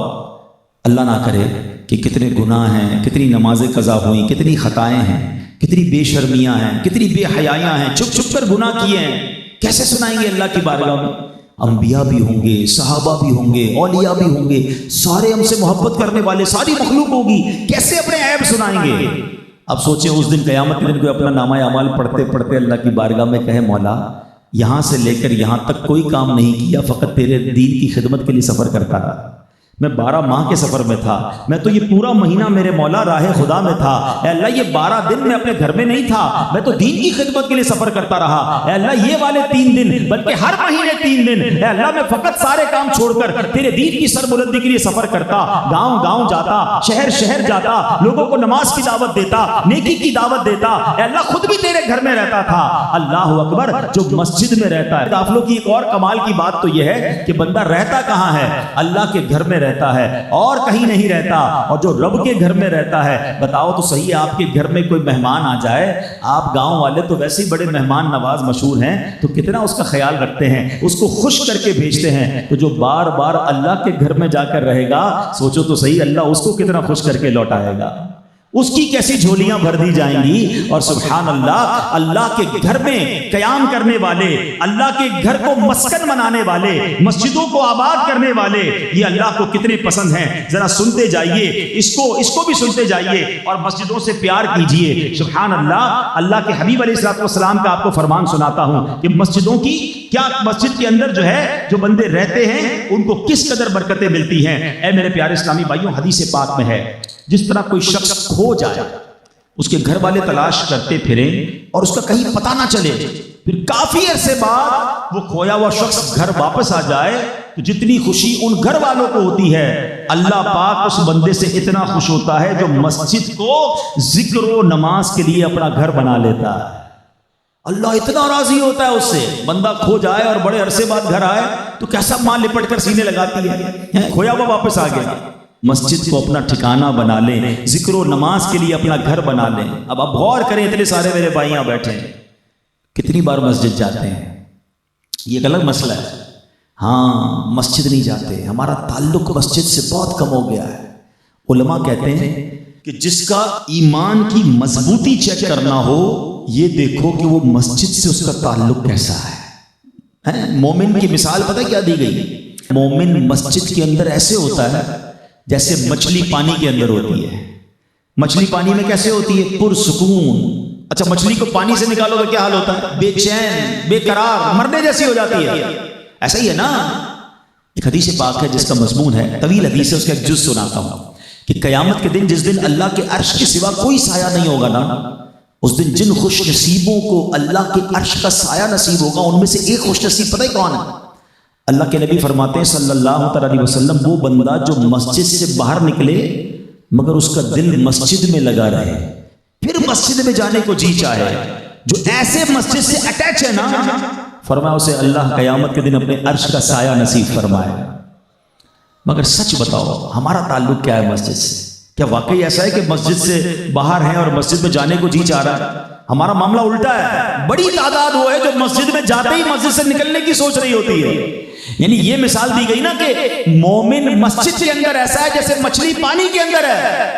S1: اللہ نہ کرے کہ کتنے گناہ ہیں، کتنی نمازیں قضا ہوئیں، کتنی خطائیں ہیں، کتنی بے شرمیاں ہیں، کتنی بے حیائیاں ہیں، چھپ چھپ کر گناہ کیے ہیں، کیسے سنائیں گے اللہ کی بارگاہ میں؟ انبیاء بھی ہوں گے، صحابہ بھی ہوں گے، اولیاء بھی ہوں گے، سارے ہم سے محبت کرنے والے، ساری مخلوق ہوگی، کیسے اپنے عیب سنائیں گے؟ اب سوچیں اس دن قیامت کے دن کوئی اپنا نامہ اعمال پڑھتے پڑھتے اللہ کی بارگاہ میں کہے مولا یہاں سے لے کر یہاں تک کوئی کام نہیں کیا، فقط تیرے دین کی خدمت کے لیے سفر کرتا رہا، میں 12 ماہ کے سفر میں تھا، میں تو یہ پورا مہینہ میرے مولا راہ خدا میں تھا، اے اللہ یہ 12 دن میں اپنے گھر میں نہیں تھا، میں تو دین کی خدمت کے لیے سفر کرتا رہا، اے اللہ یہ والے 3 دن بلکہ ہر مہینے 3 دن، اے اللہ میں فقط سارے کام چھوڑ کر تیرے دین کی سربلندی کے لیے سفر کرتا، گاؤں گاؤں جاتا، شہر شہر جاتا، لوگوں کو نماز کی دعوت دیتا، نیکی کی دعوت دیتا، اے اللہ خود بھی تیرے گھر میں رہتا تھا۔ اللہ اکبر، جو مسجد میں رہتا ہے، قافلوں کی ایک اور کمال کی بات تو یہ ہے کہ بندہ رہتا کہاں ہے؟ اللہ کے گھر میں رہتا ہے اور کہیں نہیں رہتا، اور جو رب کے گھر میں رہتا ہے، بتاؤ تو صحیح آپ کے گھر میں کوئی مہمان آ جائے، آپ گاؤں والے تو ویسے ہی بڑے مہمان نواز مشہور ہیں، تو کتنا اس کا خیال رکھتے ہیں، اس کو خوش کر کے بھیجتے ہیں، تو جو بار بار اللہ کے گھر میں جا کر رہے گا، سوچو تو صحیح اللہ اس کو کتنا خوش کر کے لوٹائے گا، اس کی کیسی جھولیاں بھر دی جائیں گی۔ اور سبحان اللہ، اللہ کے گھر میں قیام کرنے والے، اللہ کے گھر کو مسکن بنانے والے، مسجدوں کو آباد کرنے والے، یہ اللہ کو کتنے پسند ہیں، ذرا سنتے جائیے، اس کو بھی سنتے جائیے اور مسجدوں سے پیار کیجئے۔ سبحان اللہ، اللہ کے حبیب علیہ الصلوۃ والسلام کا آپ کو فرمان سناتا ہوں کہ مسجدوں کی کیا، مسجد کے اندر جو ہے جو بندے رہتے ہیں ان کو کس قدر برکتیں ملتی ہیں۔ اے میرے پیارے اسلامی بھائیوں، حدیث پاک میں ہے جس طرح کوئی شخص کھو جائے، اس کے گھر والے تلاش کرتے پھریں اور اس کا کہیں پتہ نہ چلے، پھر کافی عرصے بعد وہ کھویا ہوا شخص گھر واپس آ جائے تو جتنی خوشی ان گھر والوں کو ہوتی ہے، اللہ پاک اس بندے سے اتنا خوش ہوتا ہے جو مسجد کو ذکر و نماز کے لیے اپنا گھر بنا لیتا ہے۔ اللہ اتنا راضی ہوتا ہے اس سے. بندہ کھو جائے اور بڑے عرصے بعد گھر آئے تو کیسا ماں لپٹ کر سینے لگاتی ہے, کھویا ہوا واپس آ گیا. مسجد کو اپنا ٹھکانہ بنا لیں, ذکر و نماز کے لیے اپنا گھر بنا لیں. اب آپ غور کریں, اتنے سارے میرے بھائی یہاں بیٹھے ہیں, کتنی بار مسجد جاتے ہیں؟ یہ ایک الگ مسئلہ ہے. ہاں مسجد نہیں جاتے, ہمارا تعلق مسجد سے بہت کم ہو گیا ہے. علماء کہتے ہیں کہ جس کا ایمان کی مضبوطی چیک کرنا ہو, یہ دیکھو کہ وہ مسجد سے اس کا تعلق کیسا ہے. مومن کی مثال پتہ کیا دی گئی؟ مومن مسجد کے اندر ایسے ہوتا ہے جیسے مچھلی پانی کے اندر ہوتی ہے. مچھلی پانی میں کیسے ہوتی ہے؟ پرسکون. اچھا مچھلی کو پانی سے نکالو تو کیا حال ہوتا ہے؟ بے چین, بے قرار, مرنے جیسی ہو جاتی ہے. ایسا ہی ہے نا. ایک حدیث پاک ہے جس کا مضمون ہے, طویل حدیث ہے, اس کا ایک جز سناتا ہوں کہ قیامت کے دن جس دن اللہ کے عرش کے سوا کوئی سایہ نہیں ہوگا نا, اس دن جن خوش نصیبوں کو اللہ کے عرش کا سایہ نصیب ہوگا ان میں سے ایک خوش نصیب پتہ ہے کون ہے؟ اللہ کے نبی فرماتے ہیں صلی اللہ علیہ وسلم, وہ بندہ جو مسجد سے باہر نکلے مگر اس کا دل مسجد میں لگا رہے, پھر مسجد میں جانے کو جی چاہے, جو ایسے مسجد سے اٹیچ ہے نا, فرمایا اسے اللہ قیامت کے دن اپنے عرش کا سایہ نصیب فرمائے. مگر سچ بتاؤ ہمارا تعلق کیا ہے مسجد سے؟ کیا واقعی ایسا ہے کہ مسجد سے باہر ہیں اور مسجد میں جانے کو جی چاہ رہا ہے؟ ہمارا معاملہ الٹا ہے. بڑی تعداد وہ ہے جو مسجد میں جاتے ہی مسجد سے نکلنے کی سوچ رہی ہوتی ہے. یعنی یہ مثال دی گئی نا کہ مومن مسجد کے اندر ایسا ہے جیسے مچھلی پانی کے اندر ہے.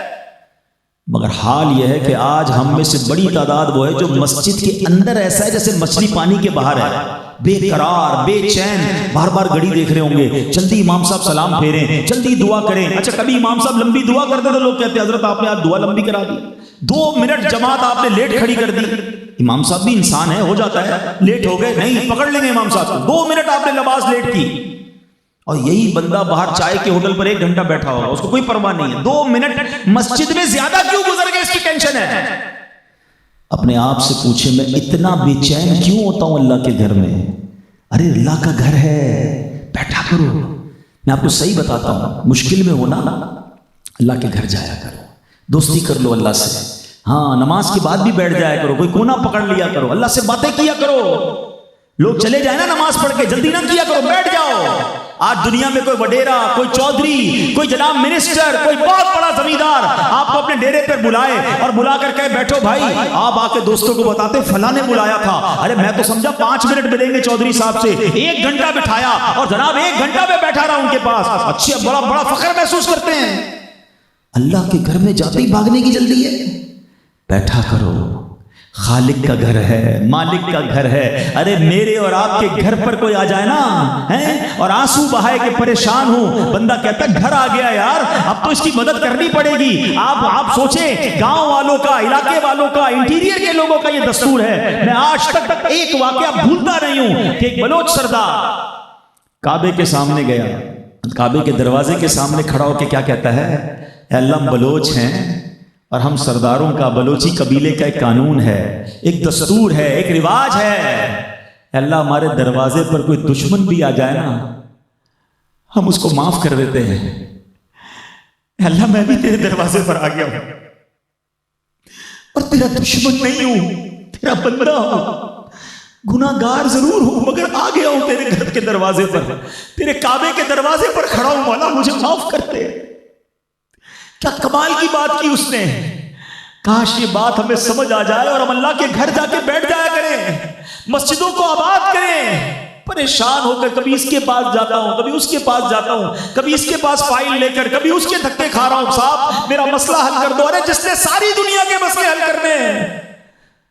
S1: مگر حال یہ ہے کہ آج ہم میں سے بڑی تعداد وہ ہے جو مسجد کے اندر ایسا ہے جیسے مچھلی پانی کے باہر ہے, بے قرار, بے چین, بار بار گھڑی دیکھ رہے ہوں گے, جلدی امام صاحب سلام پھیریں, جلدی دعا کریں. اچھا کبھی امام صاحب لمبی دعا کرتے تو لوگ کہتے ہیں حضرت آپ نے آج دعا لمبی کرا دی, 2 منٹ جماعت آپ نے لیٹ کھڑی کر دی. امام صاحب بھی انسان ہے, ہو جاتا ہے, لیٹ ہو گئے, نہیں پکڑ لیں گے امام صاحب کو. 2 منٹ آپ نے نماز لیٹ کی, اور یہی بندہ باہر چائے کے ہوٹل پر 1 گھنٹہ بیٹھا ہوگا, اس کو کوئی پرواہ نہیں ہے. 2 منٹ مسجد میں زیادہ کیوں گزر گئے, اس کی ٹینشن ہے. اپنے آپ سے پوچھیں میں اتنا بے چین کیوں ہوتا ہوں اللہ کے گھر میں؟ ارے اللہ کا گھر ہے, بیٹھا کرو. میں آپ کو صحیح بتاتا ہوں, مشکل میں ہونا اللہ کے گھر جایا کرو, دوستی کر لو اللہ سے. ہاں نماز کے بعد بھی بیٹھ جایا کرو, کوئی کونا پکڑ لیا کرو, اللہ سے باتیں کیا کرو. لوگ چلے جائیں نا نماز پڑھ کے, جلدی نہ کیا کرو, بیٹھ جاؤ. آج دنیا میں کوئی وڈیرا, کوئی چودھری, کوئی جناب منسٹر, کوئی بہت بڑا زمیندار آپ کو اپنے ڈیرے پر بلائے اور بلا کر کہے بیٹھو بھائی, آپ آ کے دوستوں کو بتاتے فلاں نے بلایا تھا. ارے میں تو سمجھا 5 منٹ ملیں گے چودھری صاحب سے, 1 گھنٹہ بٹھایا اور جناب 1 گھنٹہ میں بیٹھا رہا ان کے پاس. اچھا بڑا بڑا فخر محسوس کرتے ہیں. اللہ کے گھر میں جاتے ہی بھاگنے کی جلدی ہے. بیٹھا کرو, خالق کا گھر ہے, مالک کا گھر ہے. ارے میرے اور آپ کے گھر پر کوئی آ جائے نا اور آنسو بہائے کہ پریشان ہوں, بندہ کہتا ہے گھر آ گیا یار, اب تو اس کی مدد کرنی پڑے گی. آپ سوچیں گاؤں والوں کا, علاقے والوں کا, انٹیریئر کے لوگوں کا یہ دستور ہے. میں آج تک ایک واقعہ بھولتا نہیں ہوں کہ ایک بلوچ سردار کعبے کے سامنے گیا, کعبے کے دروازے کے سامنے کھڑا ہو کے کیا کہتا ہے, اے اللہ ہم بلوچ ہیں اور ہم سرداروں کا, بلوچی قبیلے کا ایک قانون ہے, ایک دستور ہے, ایک رواج ہے. اے اللہ ہمارے دروازے پر کوئی دشمن بھی آ جائے نا, ہم اس کو معاف کر دیتے ہیں. اے اللہ میں بھی تیرے دروازے پر آ گیا ہوں اور تیرا دشمن نہیں ہوں, تیرا بندہ ہوں, گناہگار ضرور ہوں مگر آ گیا ہوں تیرے گھر کے دروازے پر, تیرے کعبے کے دروازے پر کھڑا ہوں, مولا مجھے معاف کر دے. کیا کمال کی بات کی اس نے. کاش یہ بات ہمیں سمجھ آ جائے اور ہم اللہ کے گھر جا کے بیٹھ جایا کریں, مسجدوں کو آباد کریں. پریشان ہو کر کبھی اس کے پاس جاتا ہوں, کبھی اس کے پاس جاتا ہوں, کبھی اس کے پاس فائل لے کر, کبھی اس کے دھکے کھا رہا ہوں, صاحب میرا مسئلہ حل کر دو. ارے جس نے ساری دنیا کے مسئلے حل کرنے ہیں,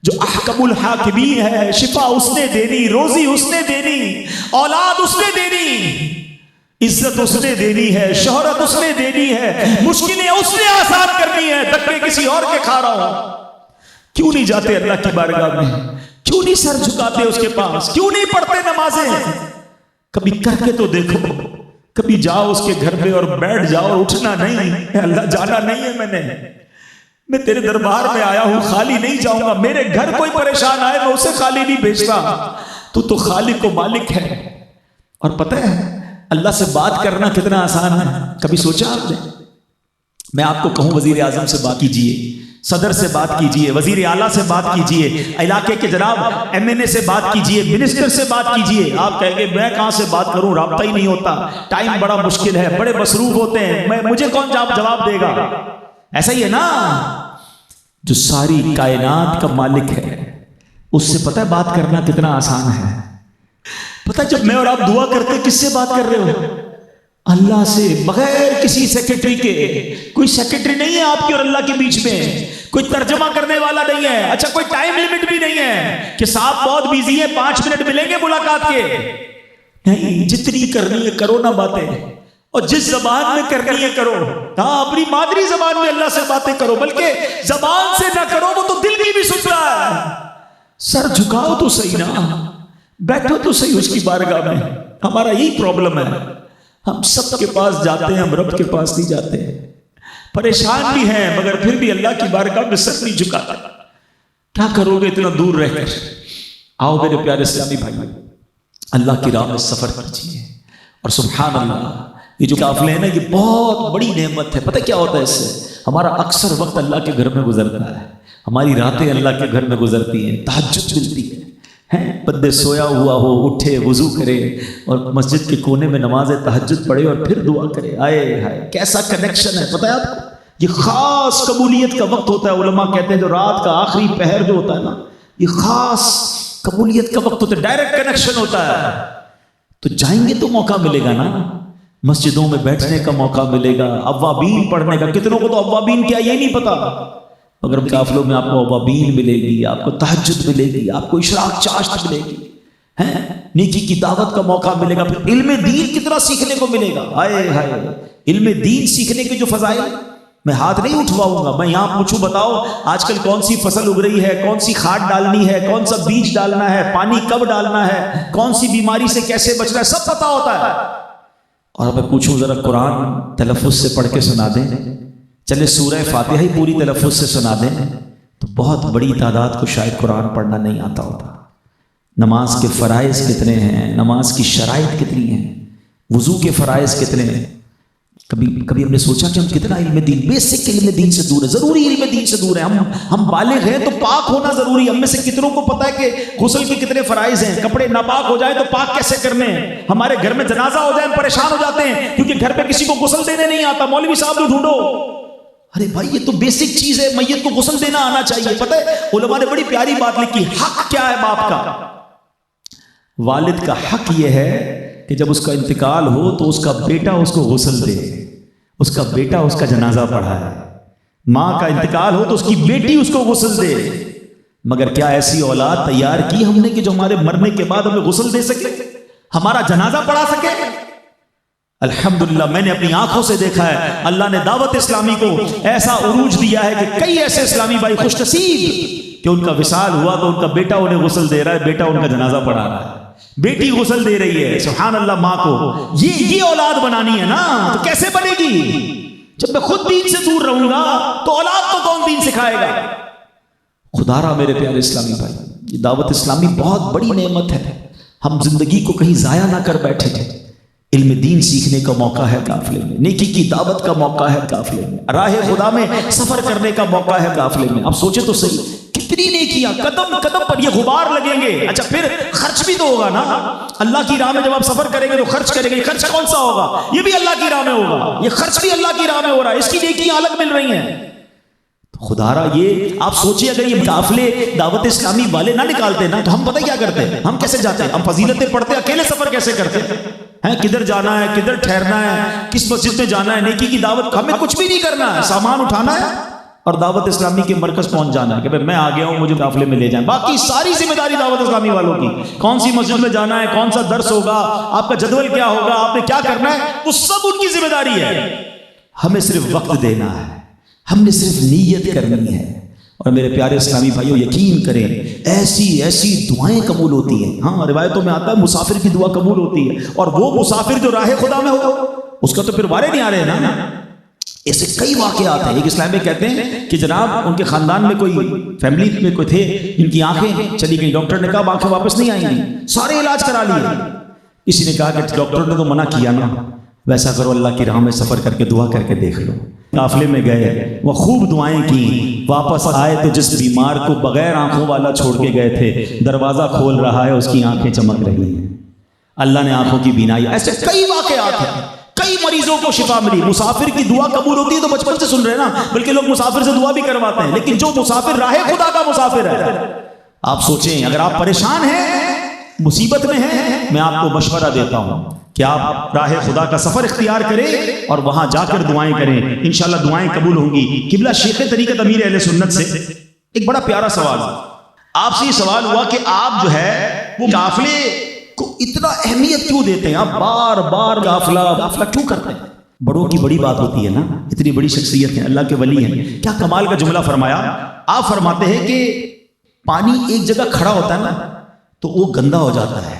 S1: جو احکم الحاکمین ہے, شفا اس نے دینی, روزی اس نے دینی, اولاد اس نے دینی, عزت اس نے دینی ہے, شہرت اس نے دینی ہے, مشکلیں اس نے آسان کرنی ہے. دھکے کسی اور کے کھا رہا ہوں. کیوں نہیں جاتے اللہ کی بارگاہ میں, کیوں نہیں سر جھکاتے اس کے پاس, کیوں نہیں پڑھتے نمازیں؟ کبھی کر کے تو دیکھو, کبھی جاؤ اس کے گھر میں اور بیٹھ جاؤ اور اٹھنا نہیں. اے اللہ جانا نہیں ہے, میں تیرے دربار میں آیا ہوں, خالی نہیں جاؤں گا. میرے گھر کوئی پریشان آئے میں اسے خالی نہیں بھیجتا. تو خالق و مالک ہے. اور پتہ ہے اللہ سے بات کرنا کتنا آسان ہے, کبھی سوچا آپ نے؟ میں آپ کو کہوں وزیر اعظم سے بات کیجئے, صدر سے بات کیجئے، وزیر اعلیٰ سے بات کیجئے، علاقے کے جناب MNA سے بات کیجئے، منسٹر سے بات کیجئے. آپ کہیں گے میں کہاں سے بات کروں، رابطہ ہی نہیں ہوتا، ٹائم بڑا مشکل ہے، بڑے مصروف ہوتے ہیں، مجھے کون جواب دے گا. ایسا ہی ہے نا. جو ساری کائنات کا مالک ہے اس سے پتہ ہے بات کرنا کتنا آسان ہے. پتہ جب میں اور آپ دعا کرتے کس سے بات کر رہے ہو؟ اللہ سے، بغیر کسی سیکرٹری کے. کوئی سیکرٹری نہیں ہے آپ کی اور اللہ کے بیچ میں، کوئی ترجمہ کرنے والا نہیں ہے. اچھا کوئی ٹائم لیمٹ بھی نہیں ہے کہ صاحب بہت بیزی ہے 5 منٹ ملیں گے ملاقات کے. نہیں، جتنی کرنی ہے کرو نا باتیں، اور جس زبان میں کرنی ہے کرو. ہاں اپنی مادری زبان میں اللہ سے باتیں کرو، بلکہ زبان سے نہ کرو وہ تو دل کی بھی سن رہا ہے. سر جھکاؤ تو صحیح نا، بیٹھو تو صحیح اس کی بارگاہ میں. ہمارا یہی پرابلم ہے، ہم سب کے پاس جاتے ہیں، ہم رب کے پاس نہیں جاتے ہیں. پریشان بھی ہیں مگر پھر بھی اللہ کی بارگاہ میں سر نہیں جھکاتے. کیا کرو گے اتنا دور رہ کر؟ آؤ میرے پیارے اسلامی بھائی، اللہ کی راہ میں سفر کیجیے. اور سبحان اللہ، یہ جو قافلے ہیں نا یہ بہت بڑی نعمت ہے. پتہ کیا ہوتا ہے اس سے؟ ہمارا اکثر وقت اللہ کے گھر میں گزرتا ہے، ہماری راتیں اللہ کے گھر میں گزرتی ہیں، تہجد ملتی ہے. بندے سویا ہوا ہو اٹھے، وضو کرے اور مسجد کے کونے میں نماز تہجد پڑھے اور پھر دعا کرے. آئے ہائے کیسا کنیکشن ہے. پتہ ہے آپ کو یہ خاص قبولیت کا وقت ہوتا ہے. علماء کہتے ہیں جو رات کا آخری پہر جو ہوتا ہے نا یہ خاص قبولیت کا وقت ہوتا ہے، ڈائریکٹ کنیکشن ہوتا ہے. تو جائیں گے تو موقع ملے گا نا، مسجدوں میں بیٹھنے کا موقع ملے گا، اوابین پڑھنے کا. کتنوں کو تو اوابین کیا یہ نہیں پتا، مگر قافلوں میں آپ کو اوابین ملے گی، آپ کو تہجد ملے گی، آپ کو اشراق چاشت ملے گی، نیکی کی دعوت کا موقع ملے گا. پھر علم دین کتنا سیکھنے کو ملے گا. آئے ہائے علم دین سیکھنے کے جو فضائل، میں ہاتھ نہیں اٹھواؤں گا، میں یہاں پوچھوں بتاؤ آج کل کون سی فصل اگ رہی ہے، کون سی کھاد ڈالنی ہے، کون سا بیج ڈالنا ہے، پانی کب ڈالنا ہے، کون سی بیماری سے کیسے بچنا ہے، سب پتا ہوتا ہے. اور میں پوچھوں ذرا قرآن تلفظ سے پڑھ کے سنا دیں، چلے سورہ فاتحہ ہی پوری تلفظ سے سنا دیں تو بہت بڑی تعداد کو شاید قرآن پڑھنا نہیں آتا ہوتا. نماز کے فرائض کتنے ہیں، نماز کی شرائط کتنی ہیں، وضو کے فرائض کتنے ہیں. کبھی ہم نے سوچا کہ ہم کتنا علم دین، بیسک علم دین سے دور ہے، ضروری علم دین سے دور ہے. ہم بالغ ہیں تو پاک ہونا ضروری ہے. ہم میں سے کتنوں کو پتا ہے کہ غسل کے کتنے فرائض ہیں، کپڑے ناپاک ہو جائے تو پاک کیسے کرنے ہیں. ہمارے گھر میں جنازہ ہو جائے ہم پریشان ہو جاتے ہیں کیونکہ گھر پہ کسی کو غسل دینے نہیں آتا، مولوی صاحب کو ڈھونڈو. ارے بھائی یہ تو بیسک چیز ہے، میت کو غسل دینا آنا چاہیے. پتہ ہے علماء نے بڑی پیاری بات لکھی، حق کیا ہے باپ کا؟ والد کا حق یہ ہے کہ جب اس کا انتقال ہو تو اس کا بیٹا اس کو غسل دے، اس کا بیٹا اس کا جنازہ پڑھائے. ماں کا انتقال ہو تو اس کی بیٹی اس کو غسل دے. مگر کیا ایسی اولاد تیار کی ہم نے کہ جو ہمارے مرنے کے بعد ہمیں غسل دے سکے، ہمارا جنازہ پڑھا سکے؟ الحمدللہ میں نے اپنی آنکھوں سے دیکھا ہے، اللہ نے دعوت اسلامی کو ایسا عروج دیا ہے کہ کئی ایسے اسلامی بھائی خوش نصیب کہ ان کا وصال ہوا تو ان کا بیٹا انہیں غسل دے رہا ہے، بیٹا ان کا جنازہ پڑھا رہا ہے، بیٹی غسل دے رہی ہے. سبحان اللہ. ماں کو یہ اولاد بنانی ہے نا، تو کیسے بنے گی؟ جب میں خود دین سے دور رہوں گا تو اولاد کو کون دین سکھائے گا؟ خدا را میرے پیارے اسلامی بھائی، یہ دعوت اسلامی بہت بڑی نعمت ہے. ہم زندگی کو کہیں ضائع نہ کر بیٹھے تھے. علم دین سیکھنے کا موقع ہے قافلے میں، نیکی کی دعوت کا موقع ہے قافلے میں، راہ خدا میں سفر کرنے کا موقع ہے قافلے میں. اب سوچے تو صحیح کتنی نیکیاں قدم قدم پر یہ غبار لگیں گے. اچھا پھر خرچ بھی تو ہوگا نا، اللہ کی راہ میں جب آپ سفر کریں گے تو خرچ کریں گے. خرچ کون سا ہوگا؟ یہ بھی اللہ کی راہ میں ہوگا، یہ خرچ بھی اللہ کی راہ میں ہو رہا ہے، اس کی نیکیاں الگ مل رہی ہیں. خدا را یہ آپ سوچیے اگر یہ قافلے دعوت اسلامی والے نہ نکالتے نا تو ہم پتہ کیا کرتے ہیں؟ ہم کیسے جاتے ہیں؟ ہم فضیلتیں پڑھتے، اکیلے سفر کیسے کرتے ہیں؟ کدھر جانا ہے، کدھر ٹھہرنا ہے، کس مسجد میں جانا ہے، نیکی کی دعوت ہمیں کچھ بھی نہیں کرنا ہے، سامان اٹھانا ہے اور دعوت اسلامی کے مرکز پہنچ جانا ہے کہ میں آ گیا ہوں، مجھے قافلے میں لے جائیں. باقی ساری ذمہ داری دعوت اسلامی والوں کی. کون سی مسجد میں جانا ہے، کون سا درس ہوگا، آپ کا جدول کیا ہوگا، آپ نے کیا کرنا ہے، وہ سب ان کی ذمہ داری ہے. ہمیں صرف وقت دینا ہے، ہم نے صرف نیت کرنی ہے. اور میرے پیارے اسلامی بھائیوں یقین کریں ایسی دعائیں قبول ہوتی ہیں. ہاں روایتوں میں آتا ہے مسافر کی دعا قبول ہوتی ہے، اور وہ مسافر جو راہ خدا میں ہو اس کا تو پھر وارے نہیں آ رہے نا. ایسے کئی واقعات ہیں. ایک اسلام میں کہتے ہیں کہ جناب ان کے خاندان میں کوئی فیملی میں کوئی تھے جن کی آنکھیں چلی گئی، ڈاکٹر نے کہا آنکھیں واپس نہیں آئیں گی، سارے علاج کرا لیے. کسی نے کہا کہ ڈاکٹر نے تو منع کیا نا، ویسا کرو اللہ کی راہ میں سفر کر کے دعا کر کے دیکھ لو. قافلے میں گئے، وہ خوب دعائیں کی، واپس آئے تو جس بیمار کو بغیر آنکھوں والا چھوڑ کے گئے تھے دروازہ کھول رہا ہے، اس کی آنکھیں چمک رہی ہیں، اللہ نے آنکھوں کی بینائی۔ ایسے کئی واقعات ہیں، کئی مریضوں کو شفا ملی۔ مسافر کی دعا قبول ہوتی ہے تو بچپن سے سن رہے ہیں نا، بلکہ لوگ مسافر سے دعا بھی کرواتے ہیں، لیکن جو مسافر راہ خدا کا مسافر ہے، آپ سوچیں اگر آپ پریشان ہیں، مصیبت میں ہیں، میں آپ کو مشورہ دیتا ہوں کہ آپ راہ خدا کا سفر اختیار کریں اور وہاں جا کر دعائیں کریں، انشاءاللہ دعائیں قبول ہوں گی۔ قبلہ شیخ طریقت امیر اہل سنت سے ایک بڑا پیارا سوال، آپ سے یہ سوال ہوا کہ آپ جو ہے وہ قافلے کو اتنا اہمیت کیوں دیتے ہیں، آپ بار بار قافلہ کیوں کرتے ہیں؟ بڑوں کی بڑی بات ہوتی ہے نا، اتنی بڑی شخصیت ہے، اللہ کے ولی ہیں، کیا کمال کا جملہ فرمایا۔ آپ فرماتے ہیں کہ پانی ایک جگہ کھڑا ہوتا ہے نا تو وہ گندا ہو جاتا ہے،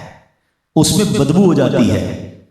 S1: اس میں بدبو ہو جاتی ہے،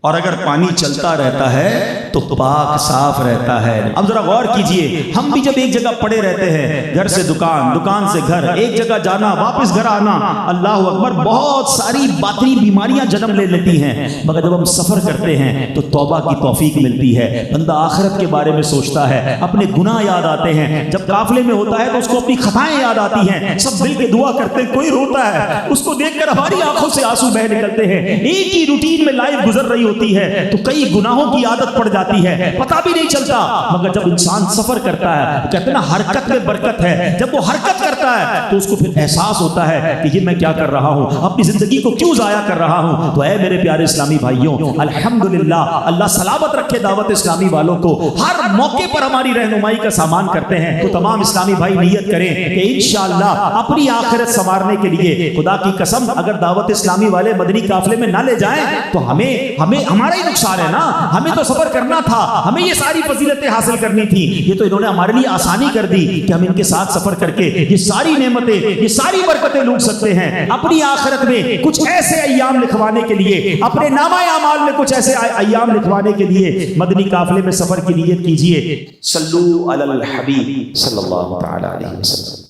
S1: اور اگر پانی چلتا رہتا ہے تو پاک صاف رہتا ہے۔ اب ذرا غور کیجئے، ہم بھی جب ایک جگہ پڑے رہتے ہیں، گھر سے دکان، دکان سے گھر، ایک جگہ جانا واپس گھر آنا، اللہ اکبر، بہت ساری باطنی بیماریاں جنم لے لیتی ہیں، مگر جب ہم سفر کرتے ہیں تو توبہ کی توفیق ملتی ہے، بندہ آخرت کے بارے میں سوچتا ہے، اپنے گناہ یاد آتے ہیں، جب قافلے میں ہوتا ہے تو اس کو اپنی خطائیں یاد آتی ہیں، سب مل کے دعا کرتے ہیں، کوئی روتا ہے، اس کو دیکھ کر ہماری آنکھوں سے آنسو بہہ نکلتے ہیں، ایک ہی روٹین میں لائف گزر رہی ہوتی ہے تو کئی گناہوں کی عادت پڑ جاتی ہے، پتہ بھی نہیں چلتا، مگر جب انسان سفر کرتا ہے تو کہتے ہیں نا حرکت میں برکت ہے، جب وہ حرکت کرتا ہے تو اس کو پھر احساس ہوتا ہے کہ یہ میں کیا کر رہا ہوں، اپنی زندگی کو کیوں ضائع کر رہا ہوں۔ تو اے میرے پیارے اسلامی بھائیوں، الحمدللہ، اللہ سلامت رکھے دعوت اسلامی والوں کو، ہر موقع پر ہماری رہنمائی کا سامان کرتے ہیں، تو تمام اسلامی بھائی نیت کریں کہ انشاءاللہ اپنی آخرت سنوارنے کے لیے، خدا کی قسم اگر دعوت اسلامی والے مدنی قافلے میں نہ لے جائیں تو ہمیں ہمارا ہی نقصان ہے نا، ہمیں تو سفر کرنا تھا، ہمیں یہ ساری فضیلتیں حاصل کرنی تھی، یہ تو انہوں نے ہمارے لیے آسانی کر دی کہ ہم ان کے ساتھ سفر کر کے یہ ساری نعمتیں، یہ ساری برکتیں لوٹ سکتے ہیں۔ اپنی آخرت میں کچھ ایسے ایام لکھوانے کے لیے، اپنے نامہ اعمال میں کچھ ایسے ایام لکھوانے کے لیے مدنی قافلے میں سفر کی نیت کیجئے۔ صلو علی الحبیب صلی اللہ تعالی علیہ وسلم۔